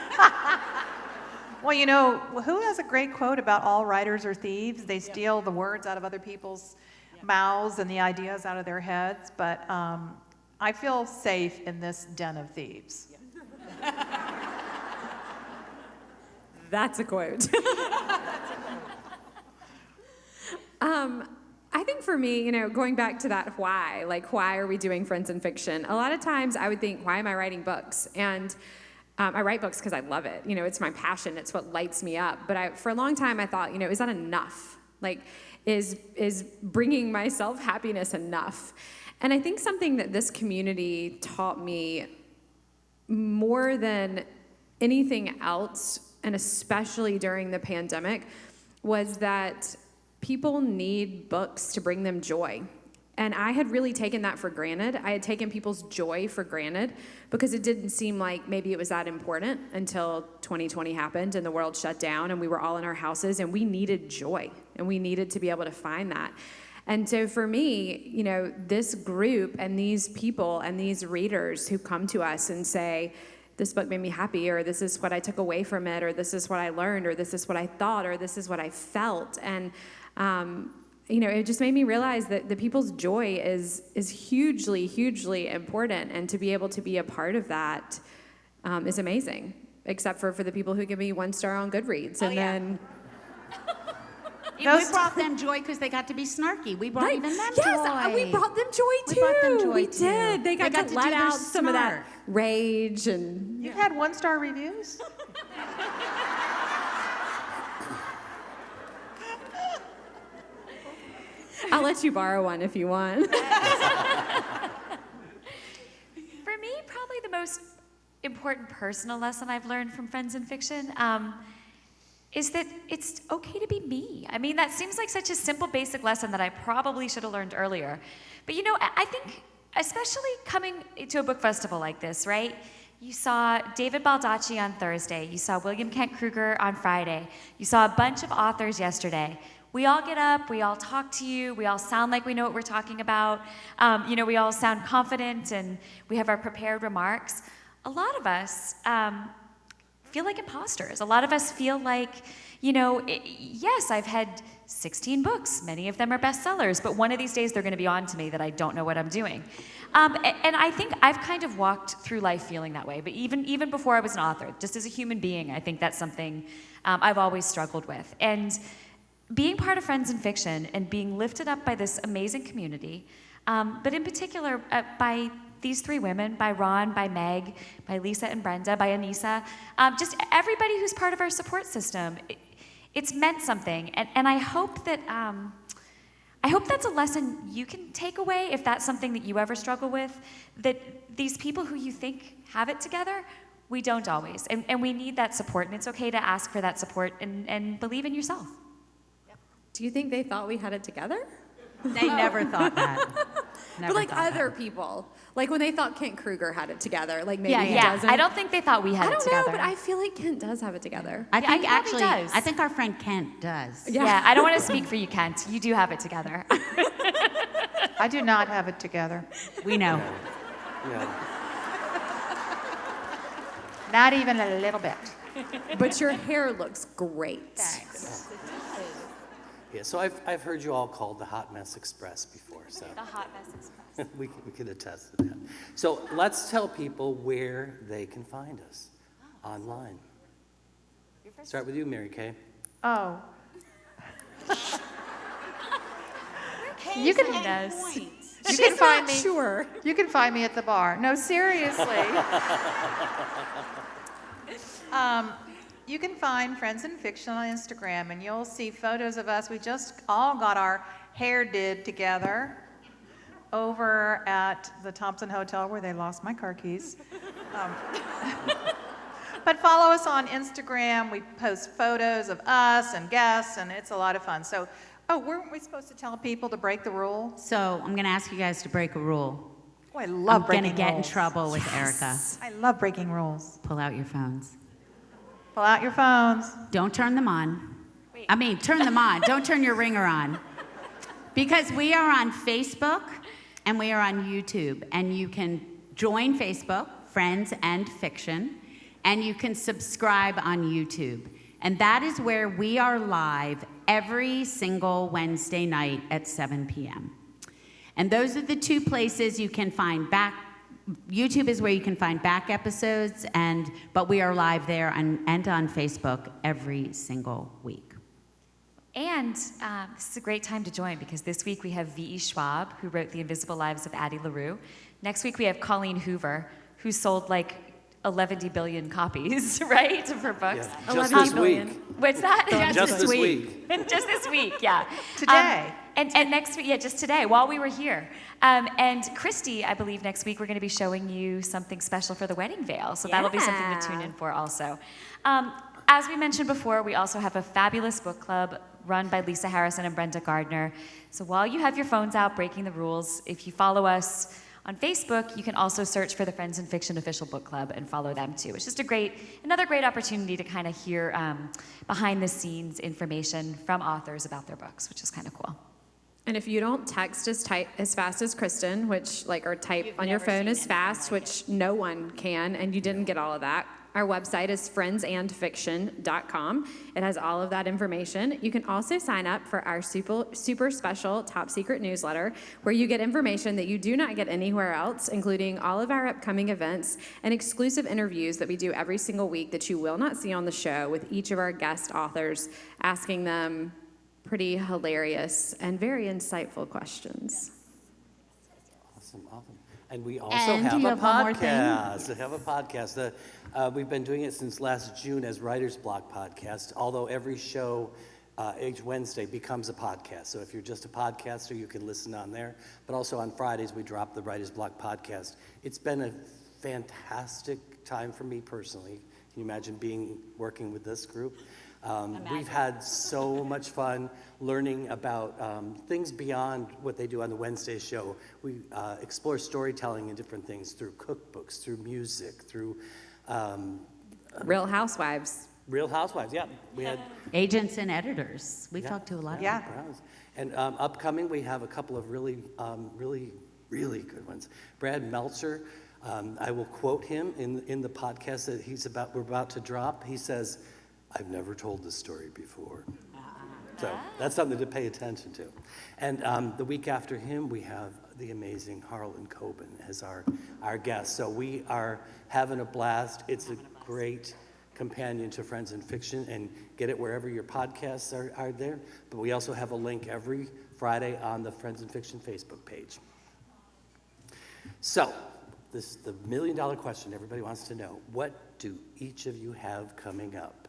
E: well, you know, who has a great quote about all writers are thieves? They steal the words out of other people's mouths and the ideas out of their heads. But I feel safe in this den of thieves.
H: That's a quote. I think for me, you know, going back to that why, like, why are we doing Friends in Fiction? A lot of times I would think, why am I writing books? And I write books because I love it. You know, it's my passion. It's what lights me up. But for a long time I thought, you know, is that enough? Like, is bringing myself happiness enough? And I think something that this community taught me more than anything else, and especially during the pandemic, was that people need books to bring them joy. And I had really taken that for granted. I had taken people's joy for granted because it didn't seem like maybe it was that important until 2020 happened and the world shut down and we were all in our houses and we needed joy and we needed to be able to find that. And so for me, you know, this group and these people and these readers who come to us and say, this book made me happy, or this is what I took away from it, or this is what I learned, or this is what I thought, or this is what I felt. And, you know, it just made me realize that the people's joy is hugely, hugely important. And to be able to be a part of that is amazing, except for the people who give me 1 star on Goodreads. And then...
G: we brought them joy because they got to be snarky. We brought even them joy.
H: Yes, we brought them joy too.
G: We brought them joy
H: we
G: too.
H: did. They got to let
G: do
H: out
G: their
H: some of that
G: snark.
H: rage and.
E: You've had 1-star reviews?
H: I'll let you borrow one if you want.
B: For me, probably the most important personal lesson I've learned from Friends in Fiction is that it's okay to be me. I mean, that seems like such a simple, basic lesson that I probably should have learned earlier. But you know, I think, especially coming to a book festival like this, right? You saw David Baldacci on Thursday. You saw William Kent Kruger on Friday. You saw a bunch of authors yesterday. We all get up, we all talk to you, we all sound like we know what we're talking about. You know, we all sound confident and we have our prepared remarks. A lot of us feel like imposters. A lot of us feel like, you know, yes, I've had 16 books. Many of them are bestsellers, but one of these days they're going to be on to me that I don't know what I'm doing. And I think I've kind of walked through life feeling that way. But even before I was an author, just as a human being, I think that's something I've always struggled with. And being part of Friends in Fiction and being lifted up by this amazing community, but in particular by these 3 women, by Ron, by Meg, by Lisa and Brenda, by Anissa, just everybody who's part of our support system, it's meant something. And I hope that that's a lesson you can take away if that's something that you ever struggle with, that these people who you think have it together, we don't always. And we need that support, and it's okay to ask for that support and believe in yourself.
H: Do you think they thought we had it together?
G: They never thought that.
H: But like other people, like when they thought Kent Kruger had it together, like maybe he
B: Yeah.
H: doesn't.
B: I don't think they thought we had
H: I
B: it
H: don't
B: together.
H: know, but I feel like Kent does have it together.
C: I
B: Yeah,
C: think
B: he probably
C: actually,
B: does.
C: I think our friend Kent does.
B: Yeah, I don't want to speak for you, Kent. You do have it together.
E: I do not have it together.
G: We know.
F: Yeah.
E: Not even a little bit.
H: But your hair looks great.
F: Yeah, so I've heard you all called the Hot Mess Express before, so
B: The Hot Mess Express.
F: we can attest to that. So let's tell people where they can find us online. Start with you, Mary Kay.
E: Oh.
B: You can find us.
E: You can find me.
H: Sure.
E: You can find me at the bar. No, seriously. You can find Friends in Fiction on Instagram, and you'll see photos of us. We just all got our hair did together over at the Thompson Hotel where they lost my car keys. But follow us on Instagram. We post photos of us and guests, and it's a lot of fun. So, weren't we supposed to tell people to break the rule?
C: So I'm going to ask you guys to break a rule.
E: Oh, I love
C: I'm
E: breaking
C: going to get in
E: rules.
C: trouble with Erica.
E: I love breaking rules.
C: Pull out your phones.
E: Pull out your phones.
C: Don't turn them on. I mean, turn them on. Don't turn your ringer on. Because we are on Facebook and we are on YouTube. And you can join Facebook, Friends and Fiction, and you can subscribe on YouTube. And that is where we are live every single Wednesday night at 7 p.m. And those are the two places you can find back. YouTube is where you can find back episodes, but we are live there and on Facebook every single week.
B: And this is a great time to join because this week we have V.E. Schwab, who wrote The Invisible Lives of Addie LaRue. Next week we have Colleen Hoover, who sold like 11 billion copies, right, of her books.
F: Yeah, just this week.
B: What's that?
F: Just this week.
B: Just this week, yeah.
E: Today.
B: And next week, yeah, just today, while we were here. And Kristy, I believe next week we're going to be showing you something special for the wedding veil. So that'll be something to tune in for also. As we mentioned before, we also have a fabulous book club run by Lisa Harrison and Brenda Gardner. So while you have your phones out breaking the rules, if you follow us on Facebook, you can also search for the Friends in Fiction Official Book Club and follow them too. It's just another great opportunity to kind of hear behind the scenes information from authors about their books, which is kind of cool.
H: And if you don't text as fast as Kristin, or type on your phone as fast, which no one can, and you didn't get all of that, our website is friendsandfiction.com. It has all of that information. You can also sign up for our super special top secret newsletter where you get information that you do not get anywhere else, including all of our upcoming events and exclusive interviews that we do every single week that you will not see on the show with each of our guest authors, asking them pretty hilarious and very insightful questions.
F: Awesome. And we also
C: And
F: have
C: you
F: a
C: have one more thing?
F: podcast. We have a podcast. We've been doing it since last June as Writer's Block Podcast, although every show each Wednesday becomes a podcast. So if you're just a podcaster, you can listen on there. But also on Fridays, we drop the Writer's Block Podcast. It's been a fantastic time for me personally. Can you imagine working with this group? We've had so much fun learning about things beyond what they do on the Wednesday show. We explore storytelling and different things through cookbooks, through music, through
H: Real Housewives.
F: Real Housewives. Yeah, we had
C: Agents and editors. We talked to a lot of
E: Yeah.
C: people.
F: and upcoming we have a couple of really good ones. Brad Meltzer. I will quote him in the podcast that we're about to drop. He says, "I've never told this story before." So that's something to pay attention to. And the week after him, we have the amazing Harlan Coben as our guest. So we are having a blast. It's a great companion to Friends in Fiction, and get it wherever your podcasts are there. But we also have a link every Friday on the Friends in Fiction Facebook page. So this is the $1 million question everybody wants to know. What do each of you have coming up?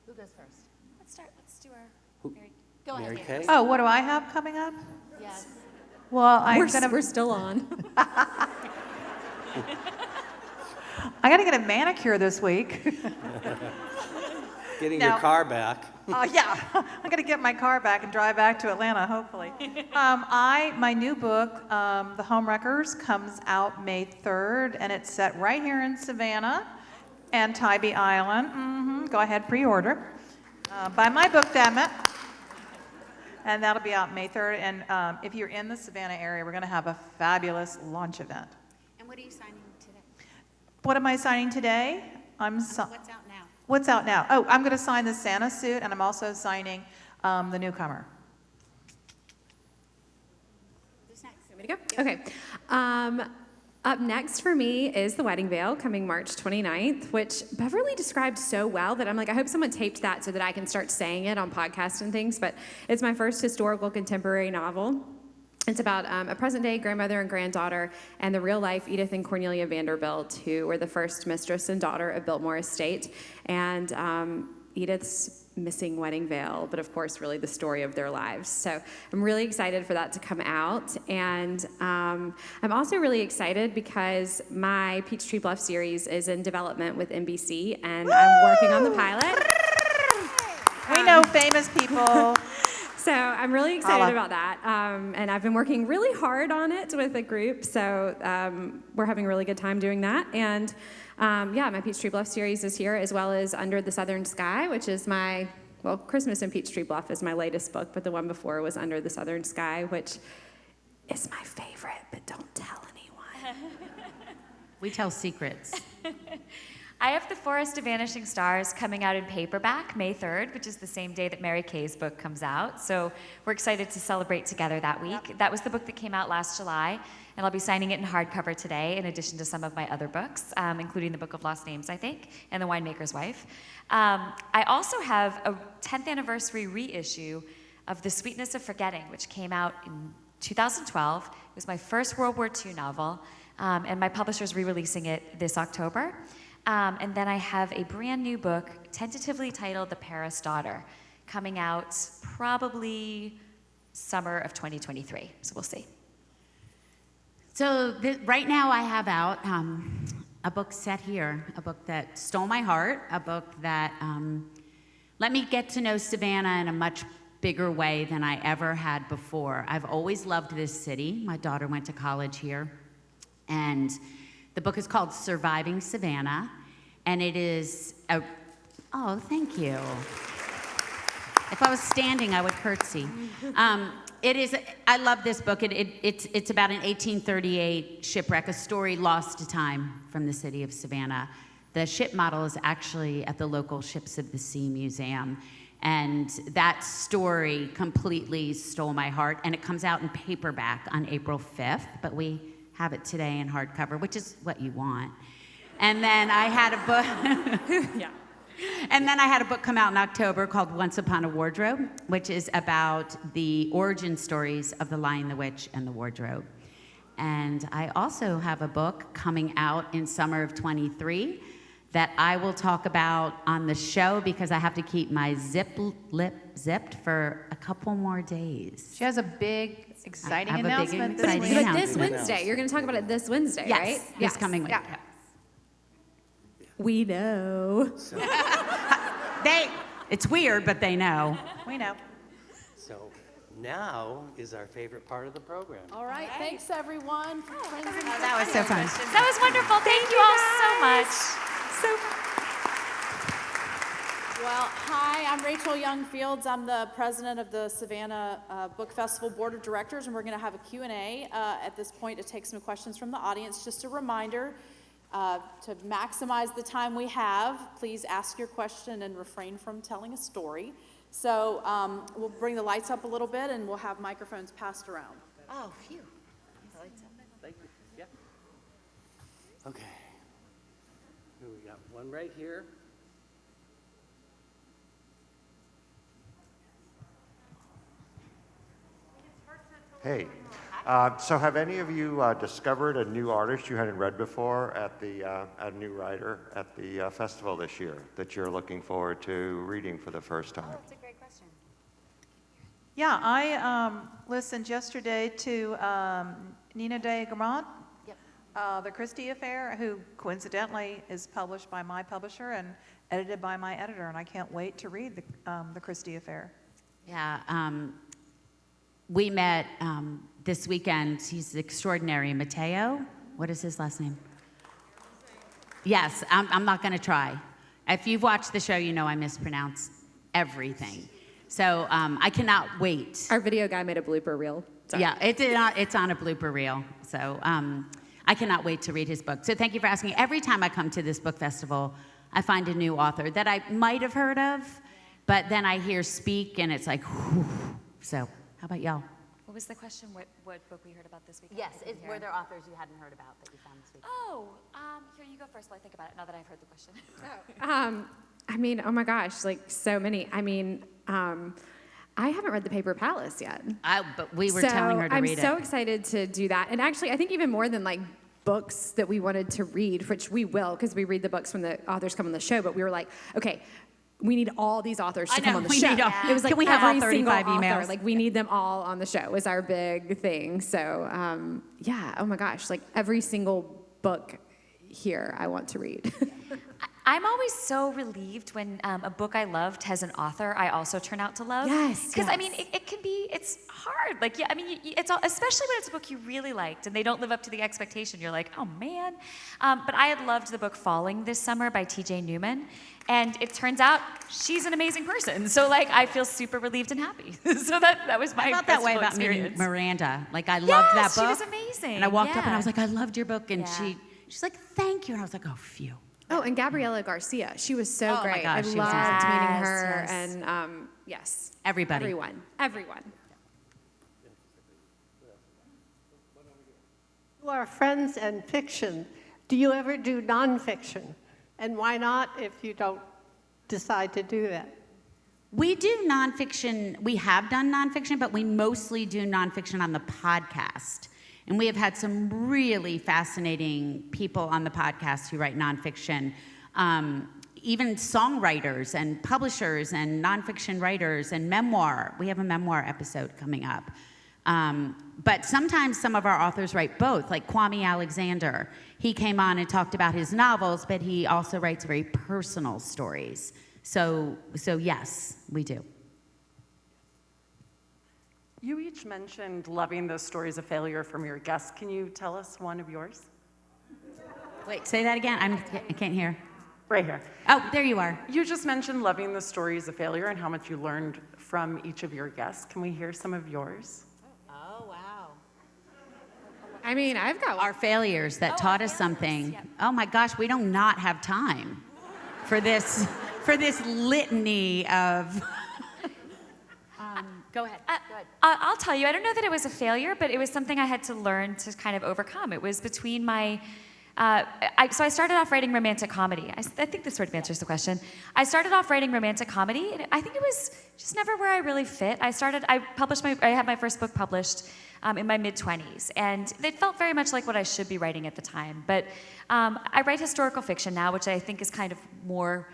C: Who goes first?
B: Let's do our...
C: Go
F: Mary Kay?
E: Oh, what do I have coming up?
B: Yes.
E: Well,
H: We're still on.
E: I got to get a manicure this week.
F: Getting
E: Now-
F: your car back.
E: Yeah, I'm going to get my car back and drive back to Atlanta, hopefully. My new book, The Homewreckers, comes out May 3rd, and it's set right here in Savannah and Tybee Island. Go ahead, pre-order. Buy my book, damn it. And that'll be out May 3rd. And if you're in the Savannah area, we're going to have a fabulous launch event.
G: And what are you signing today?
E: What am I signing today?
G: What's out now?
E: What's out now? Oh, I'm going to sign the Santa suit, and I'm also signing the newcomer.
G: Who's next?
H: Want me to go? Okay. Up next for me is The Wedding Veil, coming March 29th, which Beverly described so well that I'm like, I hope someone taped that so that I can start saying it on podcasts and things. But it's my first historical contemporary novel. It's about a present-day grandmother and granddaughter and the real-life Edith and Cornelia Vanderbilt, who were the first mistress and daughter of Biltmore Estate, and Edith's missing wedding veil, but of course, really the story of their lives. So I'm really excited for that to come out, and I'm also really excited because my Peachtree Bluff series is in development with NBC, and I'm working on the pilot.
E: We know famous people.
H: So I'm really excited about that, and I've been working really hard on it with a group, so we're having a really good time doing that. And yeah, my Peachtree Bluff series is here, as well as Under the Southern Sky, which is my, well, Christmas in Peachtree Bluff is my latest book, but the one before was Under the Southern Sky, which is my favorite, but don't tell anyone.
C: We tell secrets.
B: I have The Forest of Vanishing Stars coming out in paperback May 3rd, which is the same day that Mary Kay's book comes out. So we're excited to celebrate together that week. Yep. That was the book that came out last July, and I'll be signing it in hardcover today, in addition to some of my other books, including The Book of Lost Names, I think, and The Winemaker's Wife. I also have a 10th anniversary reissue of The Sweetness of Forgetting, which came out in 2012. It was my first World War II novel, and my publisher's re-releasing it this October. And then I have a brand new book, tentatively titled The Paris Daughter, coming out probably summer of 2023. So we'll see.
C: So right now I have out a book set here, a book that stole my heart, a book that let me get to know Savannah in a much bigger way than I ever had before. I've always loved this city. My daughter went to college here. And the book is called Surviving Savannah, and it is oh, thank you. If I was standing, I would curtsy. It is, I love this book. It's about an 1838 shipwreck, a story lost to time from the city of Savannah. The ship model is actually at the local Ships of the Sea Museum, and that story completely stole my heart, and it comes out in paperback on April 5th, but we have it today in hardcover, which is what you want. And then I had a book. Yeah. And then I had a book come out in October called Once Upon a Wardrobe, which is about the origin stories of The Lion, the Witch, and the Wardrobe. And I also have a book coming out in summer of 23 that I will talk about on the show because I have to keep my lip zipped for a couple more days.
E: She has a big, exciting
C: I have a big,
E: announcement
C: exciting
E: this week.
H: But this
C: announcement.
H: Wednesday, you're going to talk about it this Wednesday,
C: Yes,
H: right?
C: this coming week.
H: Yeah.
C: Yeah.
H: We know.
C: It's weird, but they know.
E: We know.
F: So now is our favorite part of the program.
A: All right, thanks everyone for transiting.
C: That was so fun.
B: That was wonderful. Thank you all so much.
A: Well, hi, I'm Rachel Young-Fields. I'm the president of the Savannah Book Festival Board of Directors, and we're going to have a Q&A at this point to take some questions from the audience. Just a reminder, to maximize the time we have, please ask your question and refrain from telling a story. So we'll bring the lights up a little bit, and we'll have microphones passed around.
C: Oh, phew.
F: Thank you. Yeah. Okay. Here we got one right here.
I: Hey, so have any of you discovered a new artist you hadn't read before at a new writer at the festival this year that you're looking forward to reading for the first time?
G: That's a great question.
E: Yeah, I listened yesterday to Nina de Gramont,
G: Yep.
E: The Kristy Affair, who coincidentally is published by my publisher, edited by my editor, and I can't wait to read the Kristy Affair.
C: Yeah, we met this weekend. He's extraordinary. Mateo, what is his last name? Yes, I'm not going to try. If you've watched the show, you know I mispronounce everything. So I cannot wait.
H: Our video guy made a blooper reel. Sorry.
C: Yeah, it's on a blooper reel. So I cannot wait to read his book. So thank you for asking. Every time I come to this book festival, I find a new author that I might have heard of, but then I hear speak, and it's like, whew. So how about y'all?
B: What was the question? What book we heard about this weekend?
C: Yes, were there authors you hadn't heard about that you found this week?
B: Oh, here you go first while I think about it, now that I've heard the question.
H: I mean, oh my gosh, like so many. I mean, I haven't read The Paper Palace yet.
C: But we were telling her to read it.
H: I'm so excited to do that. And actually, I think even more than like books that we wanted to read, which we will, because we read the books when the authors come on the show, but we were like, okay, we need all these authors to come on the show. It was like
C: Can we have all
H: every
C: 35
H: single
C: emails?
H: author, like we need them all on the show was our big thing. So yeah, oh my gosh, like every single book here I want to read.
B: I'm always so relieved when a book I loved has an author I also turn out to love.
H: Yes,
B: Because, I
H: yes.
B: mean, it can be, it's hard. Like, yeah, I mean, it's all, especially when it's a book you really liked and they don't live up to the expectation. You're like, oh, man. But I had loved the book Falling this summer by T.J. Newman. And it turns out she's an amazing person. So, like, I feel super relieved and happy. So that was my
C: I felt that way
B: festival
C: about meeting
B: experience.
C: Miranda. Like, I loved that book.
B: She was amazing.
C: And I walked up and I
B: Yeah.
C: was like, I loved your book. And
B: Yeah.
C: she's like, thank you. And I was like, oh, phew.
H: Oh, and Gabriela Garcia. She was so
C: Oh my
H: great.
C: gosh,
H: I
C: she was
H: loved
C: amazing.
H: meeting
B: Yes,
H: her.
B: yes.
H: And yes.
C: Everybody.
H: Everyone.
J: You are friends and fiction. Do you ever do nonfiction? And why not if you don't decide to do that?
C: We do nonfiction. We have done nonfiction, but we mostly do nonfiction on the podcast. And we have had some really fascinating people on the podcast who write nonfiction, even songwriters and publishers and nonfiction writers and memoir. We have a memoir episode coming up. But sometimes some of our authors write both, like Kwame Alexander. He came on and talked about his novels, but he also writes very personal stories. So yes, we do.
K: You each mentioned loving the stories of failure from your guests. Can you tell us one of yours?
C: Wait, say that again. I can't hear.
K: Right here.
C: Oh, there you are.
K: You just mentioned loving the stories of failure and how much you learned from each of your guests. Can we hear some of yours?
C: Oh, wow.
H: I mean, I've got
C: Our failures that taught us something.
B: Yep.
C: Oh my gosh, we do not have time for this litany of. Go ahead.
B: I'll tell you, I don't know that it was a failure, but it was something I had to learn to kind of overcome. It was between my, so I started off writing romantic comedy. I think this sort of answers the question. I started off writing romantic comedy, and I think it was just never where I really fit. I had my first book published in my mid-20s, and it felt very much like what I should be writing at the time. But I write historical fiction now, which I think is kind of more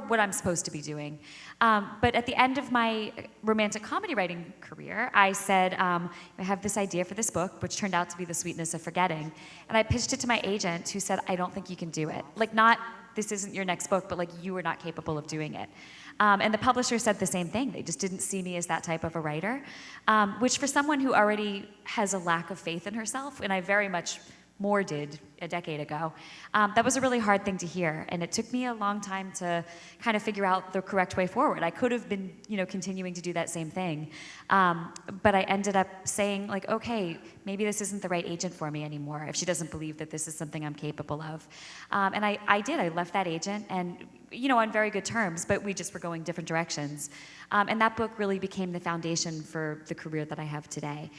B: what I'm supposed to be doing. But at the end of my romantic comedy writing career, I said, I have this idea for this book, which turned out to be The Sweetness of Forgetting. And I pitched it to my agent, who said, I don't think you can do it. Like, not, this isn't your next book, but like, you are not capable of doing it. And the publisher said the same thing. They just didn't see me as that type of a writer, which for someone who already has a lack of faith in herself, and I very much more did a decade ago. That was a really hard thing to hear, and it took me a long time to kind of figure out the correct way forward. I could have been, continuing to do that same thing, but I ended up saying, like, okay, maybe this isn't the right agent for me anymore if she doesn't believe that this is something I'm capable of. And I did. I left that agent, and on very good terms, but we just were going different directions. And that book really became the foundation for the career that I have today,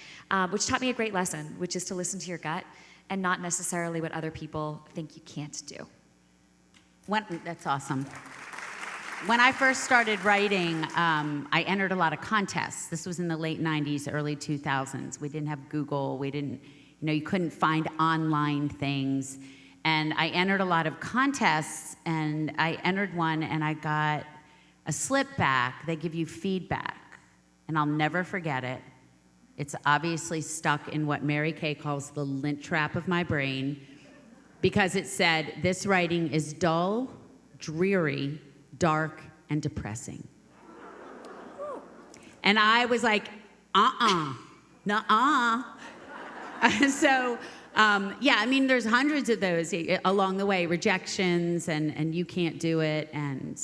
B: which taught me a great lesson, which is to listen to your gut and not necessarily what other people think you can't do.
C: That's awesome. When I first started writing, I entered a lot of contests. This was in the late 90s, early 2000s. We didn't have Google. We didn't, you couldn't find online things. And I entered a lot of contests, and I entered one, and I got a slip back. They give you feedback, and I'll never forget it. It's obviously stuck in what Mary Kay calls the lint trap of my brain, because it said, this writing is dull,
G: dreary, dark, and depressing. And I was like, nuh-uh. So, yeah, I mean, there's hundreds of those along the way, rejections and you can't do it, and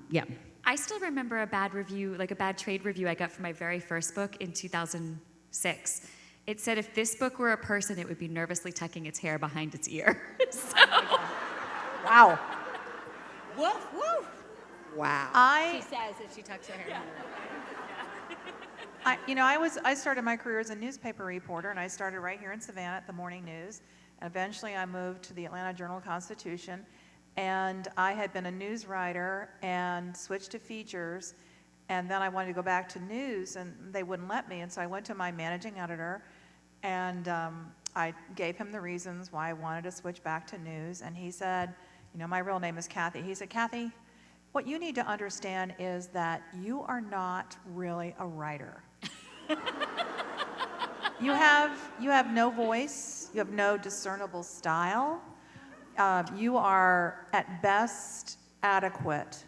G: yeah.
B: I still remember a bad review, like a bad trade review I got for my very first book in 2006. It said if this book were a person, it would be nervously tucking its hair behind its ear. So.
E: Wow.
G: Woof, woof.
C: Wow.
E: I-
C: She says that she tucks her hair.
E: I started my career as a newspaper reporter, and I started right here in Savannah at the Morning News. And eventually I moved to the Atlanta Journal-Constitution, and I had been a news writer and switched to features, and then I wanted to go back to news, and they wouldn't let me, and so I went to my managing editor, and I gave him the reasons why I wanted to switch back to news, and he said, my real name is Kathy. He said, Kathy, what you need to understand is that you are not really a writer. You have no voice. You have no discernible style. You are, at best, adequate.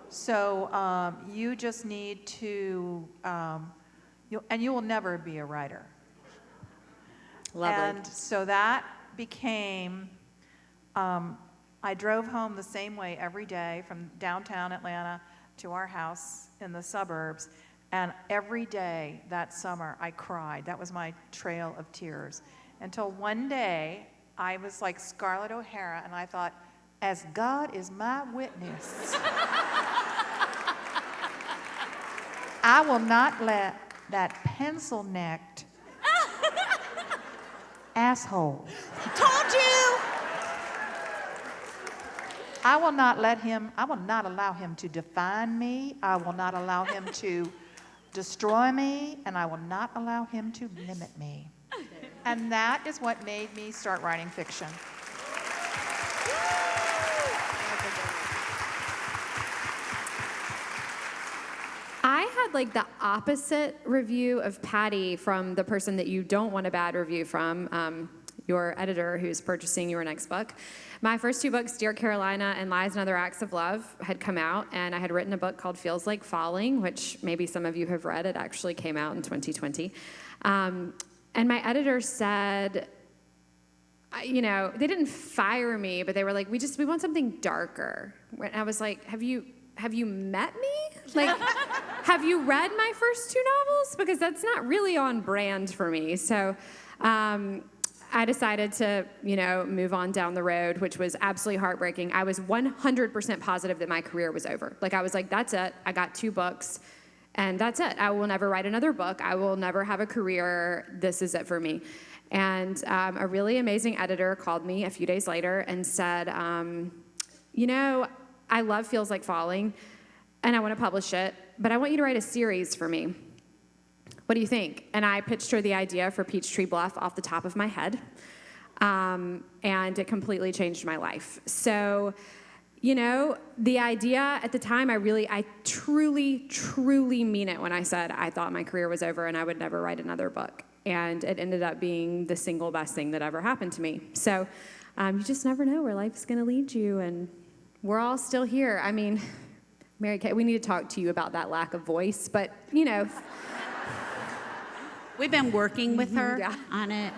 E: So you just need to, and you will never be a writer.
C: Lovely.
E: And so that became, I drove home the same way every day from downtown Atlanta to our house in the suburbs. And every day that summer, I cried. That was my trail of tears. Until one day, I was like Scarlett O'Hara, and I thought, as God is my witness, I will not let that pencil-necked asshole.
G: Told you!
E: I will not allow him to define me. I will not allow him to destroy me, and I will not allow him to limit me. And that is what made me start writing fiction.
H: I had like the opposite review of Patti from the person that you don't want a bad review from, your editor who's purchasing your next book. My first two books, Dear Carolina and Lies and Other Acts of Love, had come out, and I had written a book called Feels Like Falling, which maybe some of you have read. It actually came out in 2020. And my editor said, they didn't fire me, but they were like, we want something darker. And I was like, have you met me? Like, have you read my first two novels? Because that's not really on brand for me. So I decided to, move on down the road, which was absolutely heartbreaking. I was 100% positive that my career was over. Like, I was like, that's it. I got 2 books, and that's it. I will never write another book. I will never have a career. This is it for me. And a really amazing editor called me a few days later and said, I love Feels Like Falling, and I want to publish it, but I want you to write a series for me. What do you think? And I pitched her the idea for Peachtree Bluff off the top of my head, and it completely changed my life. So, the idea at the time, I truly, truly mean it when I said I thought my career was over and I would never write another book. And it ended up being the single best thing that ever happened to me. So you just never know where life's going to lead you, and we're all still here. I mean, Mary Kay, we need to talk to you about that lack of voice, but,
G: We've been working with her on it.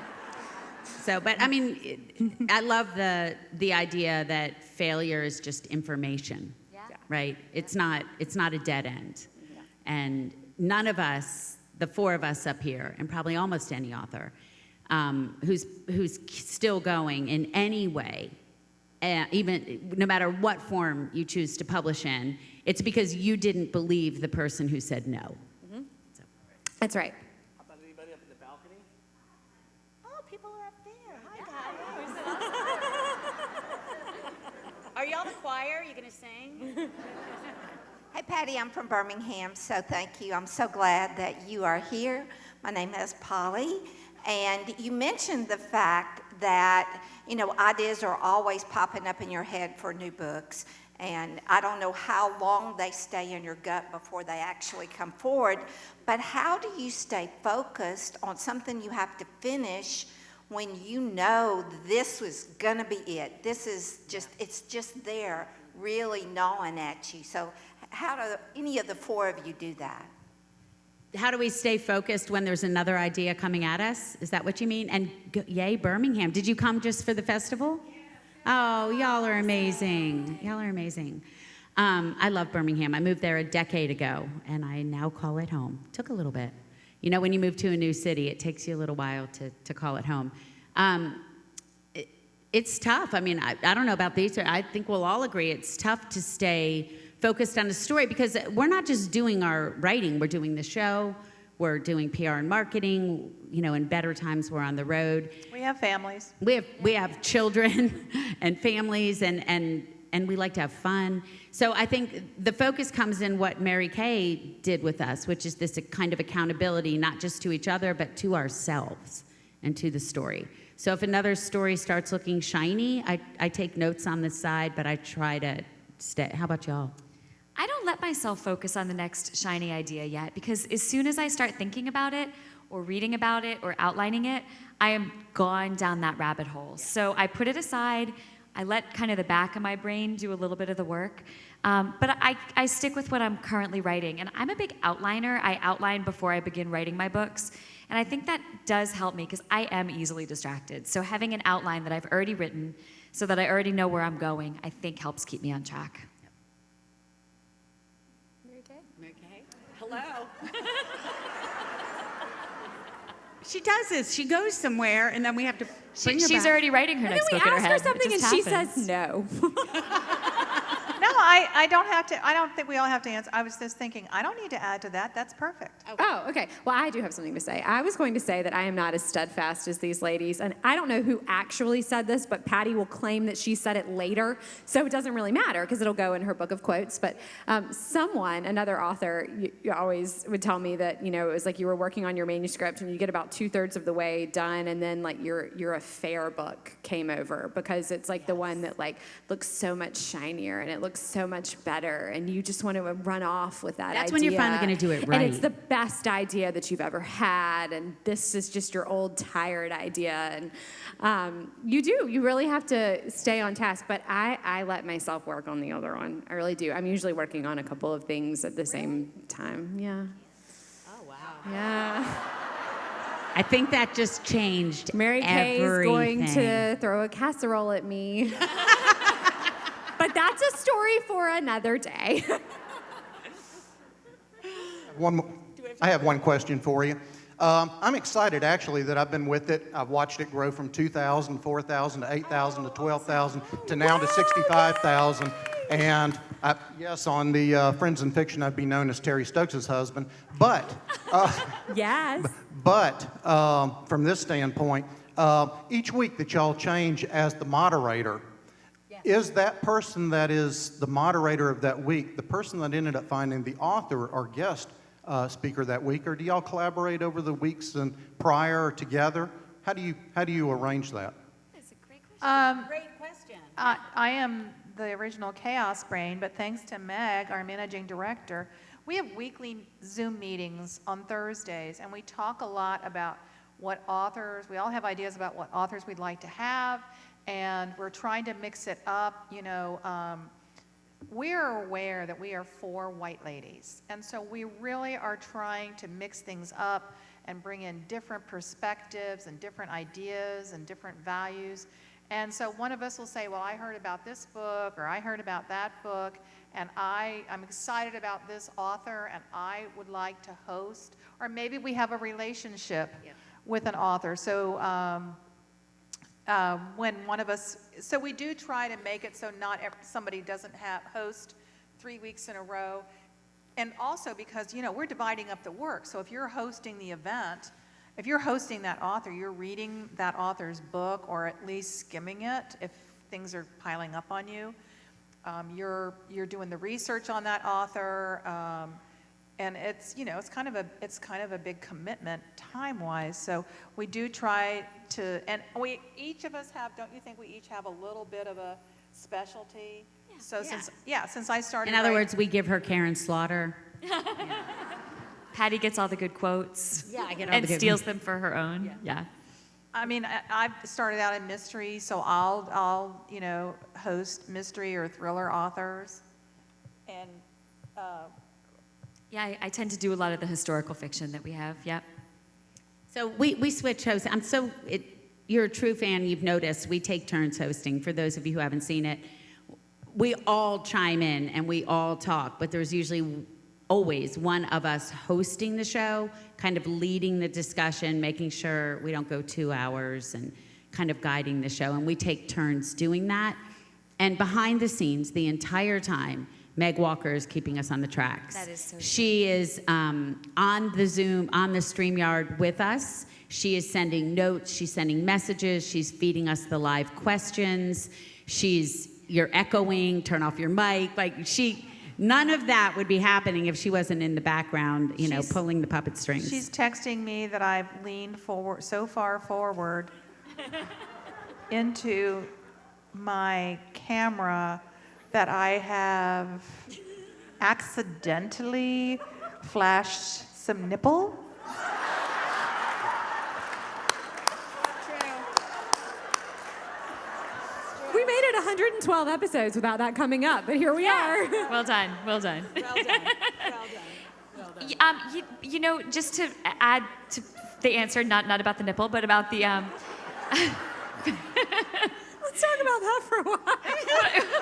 G: So, but I mean, I love the idea that failure is just information, right? It's not a dead end. Yeah. And none of us, the 4 of us up here, and probably almost any author, who's still going in any way, even no matter what form you choose to publish in, it's because you didn't believe the person who said no.
H: Mm-hmm. So. That's right.
F: How about anybody up in the balcony?
L: Oh, people are up there. Hi, guys. Are y'all the choir? Are you going to sing? Hey, Patti, I'm from Birmingham, so thank you. I'm so glad that you are here. My name is Polly, and you mentioned the fact that, ideas are always popping up in your head for new books, and I don't know how long they stay in your gut before they actually come forward, but how do you stay focused on something you have to finish when you know this was gonna be it. This is just, it's just there, really gnawing at you. So how do any of the four of you do that?
G: How do we stay focused when there's another idea coming at us? Is that what you mean? And yay, Birmingham. Did you come just for the festival? Oh, y'all are amazing. Y'all are amazing. I love Birmingham. I moved there a decade ago, and I now call it home. Took a little bit. You know, when you move to a new city, it takes you a little while to call it home. It's tough. I mean, I don't know about these. I think we'll all agree it's tough to stay focused on a story because we're not just doing our writing. We're doing the show. We're doing PR and marketing. You know, in better times, we're on the road.
E: We have families.
G: We have children and families, and we like to have fun. So I think the focus comes in what Mary Kay did with us, which is this kind of accountability, not just to each other, but to ourselves and to the story. So if another story starts looking shiny, I take notes on the side, but I try to stay. How about y'all?
B: I don't let myself focus on the next shiny idea yet, because as soon as I start thinking about it or reading about it or outlining it, I am gone down that rabbit hole. So I put it aside. I let kind of the back of my brain do a little bit of the work. But I stick with what I'm currently writing. And I'm a big outliner. I outline before I begin writing my books. And I think that does help me because I am easily distracted. So having an outline that I've already written so that I already know where I'm going, I think helps keep me on track.
G: Mary Kay? Hello. She does this. She goes somewhere, and then we have to bring her
B: She's
G: back.
B: already writing her next book in her head.
H: We ask her something
B: It
H: and
B: just
H: she
B: happens.
H: says no.
E: No, I don't have to, I don't think we all have to answer. I was just thinking, I don't need to add to that. That's perfect.
H: Oh, okay. Well, I do have something to say. I was going to say that I am not as steadfast as these ladies, and I don't know who actually said this, but Patti will claim that she said it later, so it doesn't really matter because it'll go in her book of quotes. But another author, you always would tell me that, you know, it was like you were working on your manuscript and you get about 2/3 of the way done, and then like your affair book came over because it's like the one that like looks so much shinier and it looks so much better, and you just want to run off with that idea.
G: That's when you're finally going to do it right.
H: And it's the best idea that you've ever had, and this is just your old tired idea. And you really have to stay on task, but I let myself work on the other one. I really do. I'm usually working on a couple of things at the same time. Yeah.
G: Oh, wow.
H: Yeah.
G: I think that just changed
H: Mary Kay is going
G: everything.
H: to throw a casserole at me. But that's a story for another day.
M: I have one question for you. I'm excited, actually, that I've been with it. I've watched it grow from 2,000, 4,000 to 8,000 to 12,000 to now to 65,000. And yes, on the Friends in Fiction, I'd be known as Terry Stokes' husband. But
H: yes.
M: But from this standpoint, each week that y'all change as the moderator, is that person that is the moderator of that week the person that ended up finding the author or guest speaker that week, or do y'all collaborate over the weeks and prior or together? How do you arrange that?
B: That's a great question.
G: Great question.
E: I am the original Chaos Brain, but thanks to Meg, our managing director, we have weekly Zoom meetings on Thursdays, and we talk a lot about what authors, we all have ideas about what authors we'd like to have, and we're trying to mix it up. You know, we're aware that we are 4 white ladies, and so we really are trying to mix things up and bring in different perspectives and different ideas and different values. And so one of us will say, well, I heard about this book, or I heard about that book, and I'm excited about this author, and I would like to host, or maybe we have a relationship with an author. So when one of us, so we do try to make it so not somebody doesn't host 3 weeks in a row. And also because, you know, we're dividing up the work. So if you're hosting the event, if you're hosting that author, you're reading that author's book, or at least skimming it if things are piling up on you. You're doing the research on that author, and it's, you know, it's kind of a big commitment time-wise. So we do try to, and we each of us have, don't you think we each have a little bit of a specialty? Yeah. So since I started,
G: In other words, we give her Karen Slaughter.
B: Patti gets all the good quotes.
G: Yeah, I get all
B: and
G: the good
B: steals them for her own. Yeah.
E: I mean, I've started out in mystery, so I'll host mystery or thriller authors. And
B: Yeah, I tend to do a lot of the historical fiction that we have. Yep.
C: So we switch hosts. You're a true fan, you've noticed. We take turns hosting. For those of you who haven't seen it, we all chime in and we all talk, but there's usually always one of us hosting the show, kind of leading the discussion, making sure we don't go 2 hours, and kind of guiding the show. And we take turns doing that. And behind the scenes, the entire time, Meg Walker is keeping us on the tracks.
B: That is so true.
C: She is on the Zoom, on the StreamYard with us. She is sending notes, she's sending messages, she's feeding us the live questions. You're echoing, turn off your mic. None of that would be happening if she wasn't in the background, pulling the puppet strings.
E: she's texting me that I've leaned forward, so far forward into my camera that I have accidentally flashed some nipple.
H: We made it 112 episodes without that coming up, but here we are.
B: Well done. Well done. Just to add to the answer, not about the nipple, but about the.
H: Let's talk about that for a while.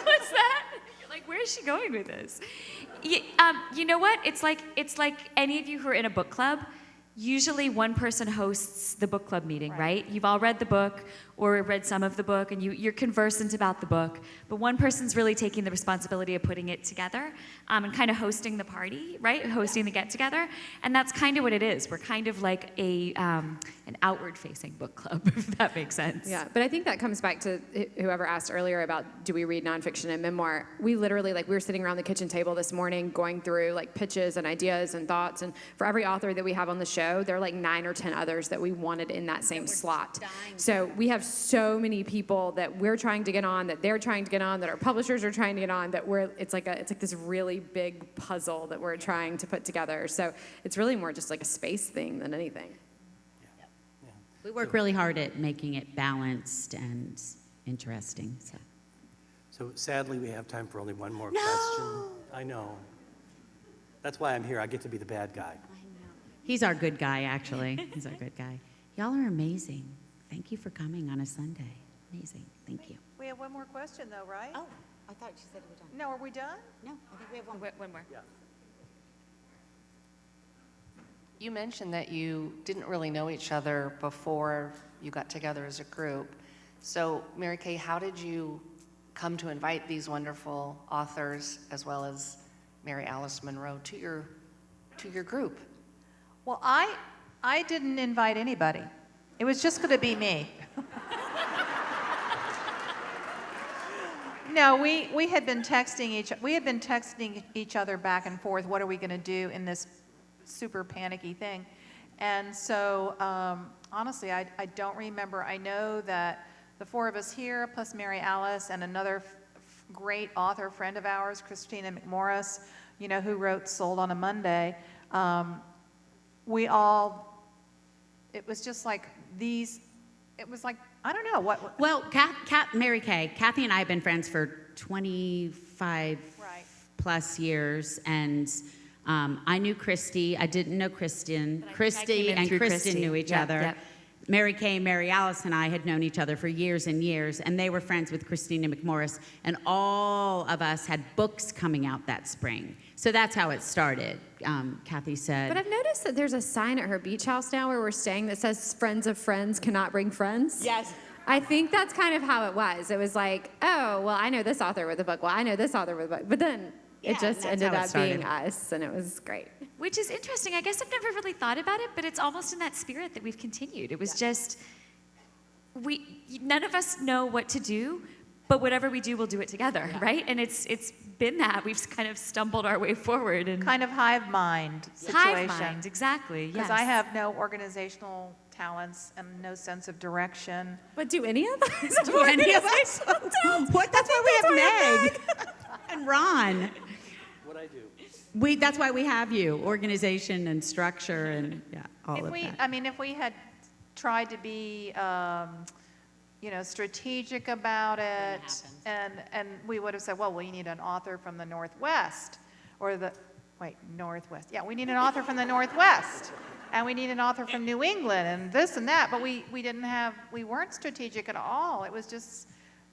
B: What's that? Like, where is she going with this? You know what? It's like any of you who are in a book club. Usually one person hosts the book club meeting, right? You've all read the book or read some of the book, and you're conversant about the book, but one person's really taking the responsibility of putting it together and kind of hosting the party, right? Hosting the get-together, and that's kind of what it is. We're kind of like an outward-facing book club, if that makes sense.
H: Yeah, but I think that comes back to whoever asked earlier about do we read nonfiction and memoir. We literally, we were sitting around the kitchen table this morning going through pitches and ideas and thoughts, and for every author that we have on the show, there are 9 or 10 others that we wanted in that same slot. So we have so many people that we're trying to get on, that they're trying to get on, that our publishers are trying to get on, that it's like this really big puzzle that we're trying to put together. So it's really more just like a space thing than anything.
C: We work really hard at making it balanced and interesting.
F: So sadly, we have time for only one more question. I know. That's why I'm here. I get to be the bad guy.
C: He's our good guy, actually. He's our good guy. Y'all are amazing. Thank you for coming on a Sunday. Amazing. Thank you.
E: We have one more question, though, right?
L: Oh, I thought you said we were done.
E: No, are we done?
L: No, I think we have
B: One more.
F: Yeah.
N: You mentioned that you didn't really know each other before you got together as a group. So, Mary Kay, how did you come to invite these wonderful authors, as well as Mary Alice Monroe, to your group?
E: Well, I didn't invite anybody. It was just going to be me. No, we had been texting each other back and forth. What are we going to do in this super panicky thing? And so, honestly, I don't remember. I know that the 4 of us here, plus Mary Alice and another great author friend of ours, Christina McMorris, who wrote Sold on a Monday. It was just like these, it was like, I don't know what.
C: Well, Mary Kay, Kathy and I have been friends for 25 plus years, and I knew Kristy. I didn't know Kristin. Kristy and Kristin knew each other. Yep. Mary Kay, Mary Alice, and I had known each other for years and years, and they were friends with Christina McMorris, and all of us had books coming out that spring. So that's how it started, Kathy said.
H: But I've noticed that there's a sign at her beach house now where we're staying that says friends of friends cannot bring friends.
C: Yes.
H: I think that's kind of how it was. It was like, oh, well, I know this author with a book. Well, I know this author with a book. But then it just ended up being us, and it was great.
B: Which is interesting. I guess I've never really thought about it, but it's almost in that spirit that we've continued. It was just, none of us know what to do, but whatever we do, we'll do it together, right? And it's been that. We've kind of stumbled our way forward. And
E: kind of hive mind situation.
B: Hive mind, exactly, yes.
E: Because I have no organizational talents and no sense of direction.
H: But do any of us?
C: Do any of us? What? That's why we have Meg and Ron.
F: What I do.
C: That's why we have you, organization and structure and all of that.
E: I mean, if we had tried to be, strategic about it. And we would have said, well, we need an author from the Northwest, or Northwest. Yeah, we need an author from the Northwest, and we need an author from New England, and this and that. But we weren't strategic at all. It was just,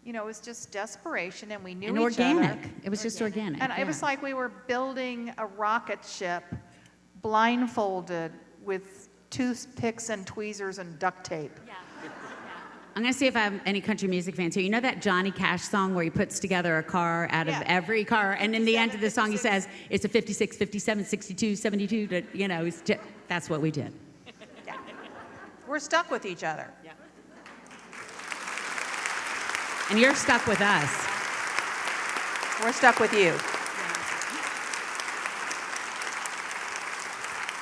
E: it was just desperation, and we knew
C: And
E: each other.
C: organic. It was just organic.
E: And it was like we were building a rocket ship, blindfolded with toothpicks and tweezers and duct tape.
C: I'm going to see if I have any country music fans here. You know that Johnny Cash song where he puts together a car out of every car, and in the end of the song he says, it's a 56, 57, 62, 72, that's what we did.
E: Yeah. We're stuck with each other.
C: Yeah. And you're stuck with us.
E: We're stuck with you.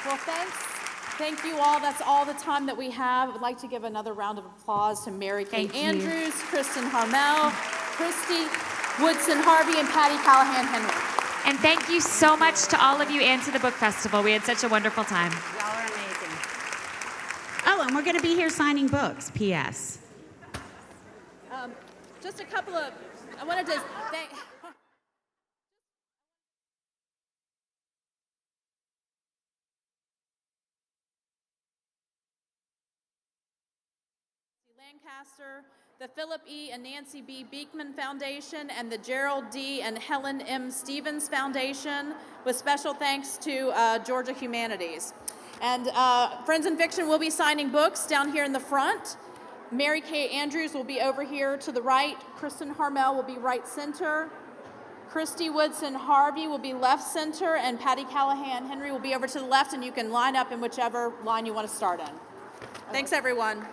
A: Well, thank you all. That's all the time that we have. I would like to give another round of applause to Mary Kay Andrews, Kristin Harmel, Kristy, Woodson, Harvey, and Patti, Callahan, Henry.
B: And thank you so much to all of you and to the book festival. We had such a wonderful time.
C: Y'all are amazing. Oh, and we're going to be here signing books, P.S.
A: Just a couple of, I wanted to thank. Lancaster, the Philip E. and Nancy B. Beekman Foundation, and the Gerald D. and Helen M. Stevens Foundation, with special thanks to Georgia Humanities. And Friends in Fiction will be signing books down here in the front. Mary Kay Andrews will be over here to the right. Kristin Harmel will be right center. Kristy, Woodson, Harvey will be left center, and Patti, Callahan, Henry will be over to the left, and you can line up in whichever line you want to start in. Thanks, everyone.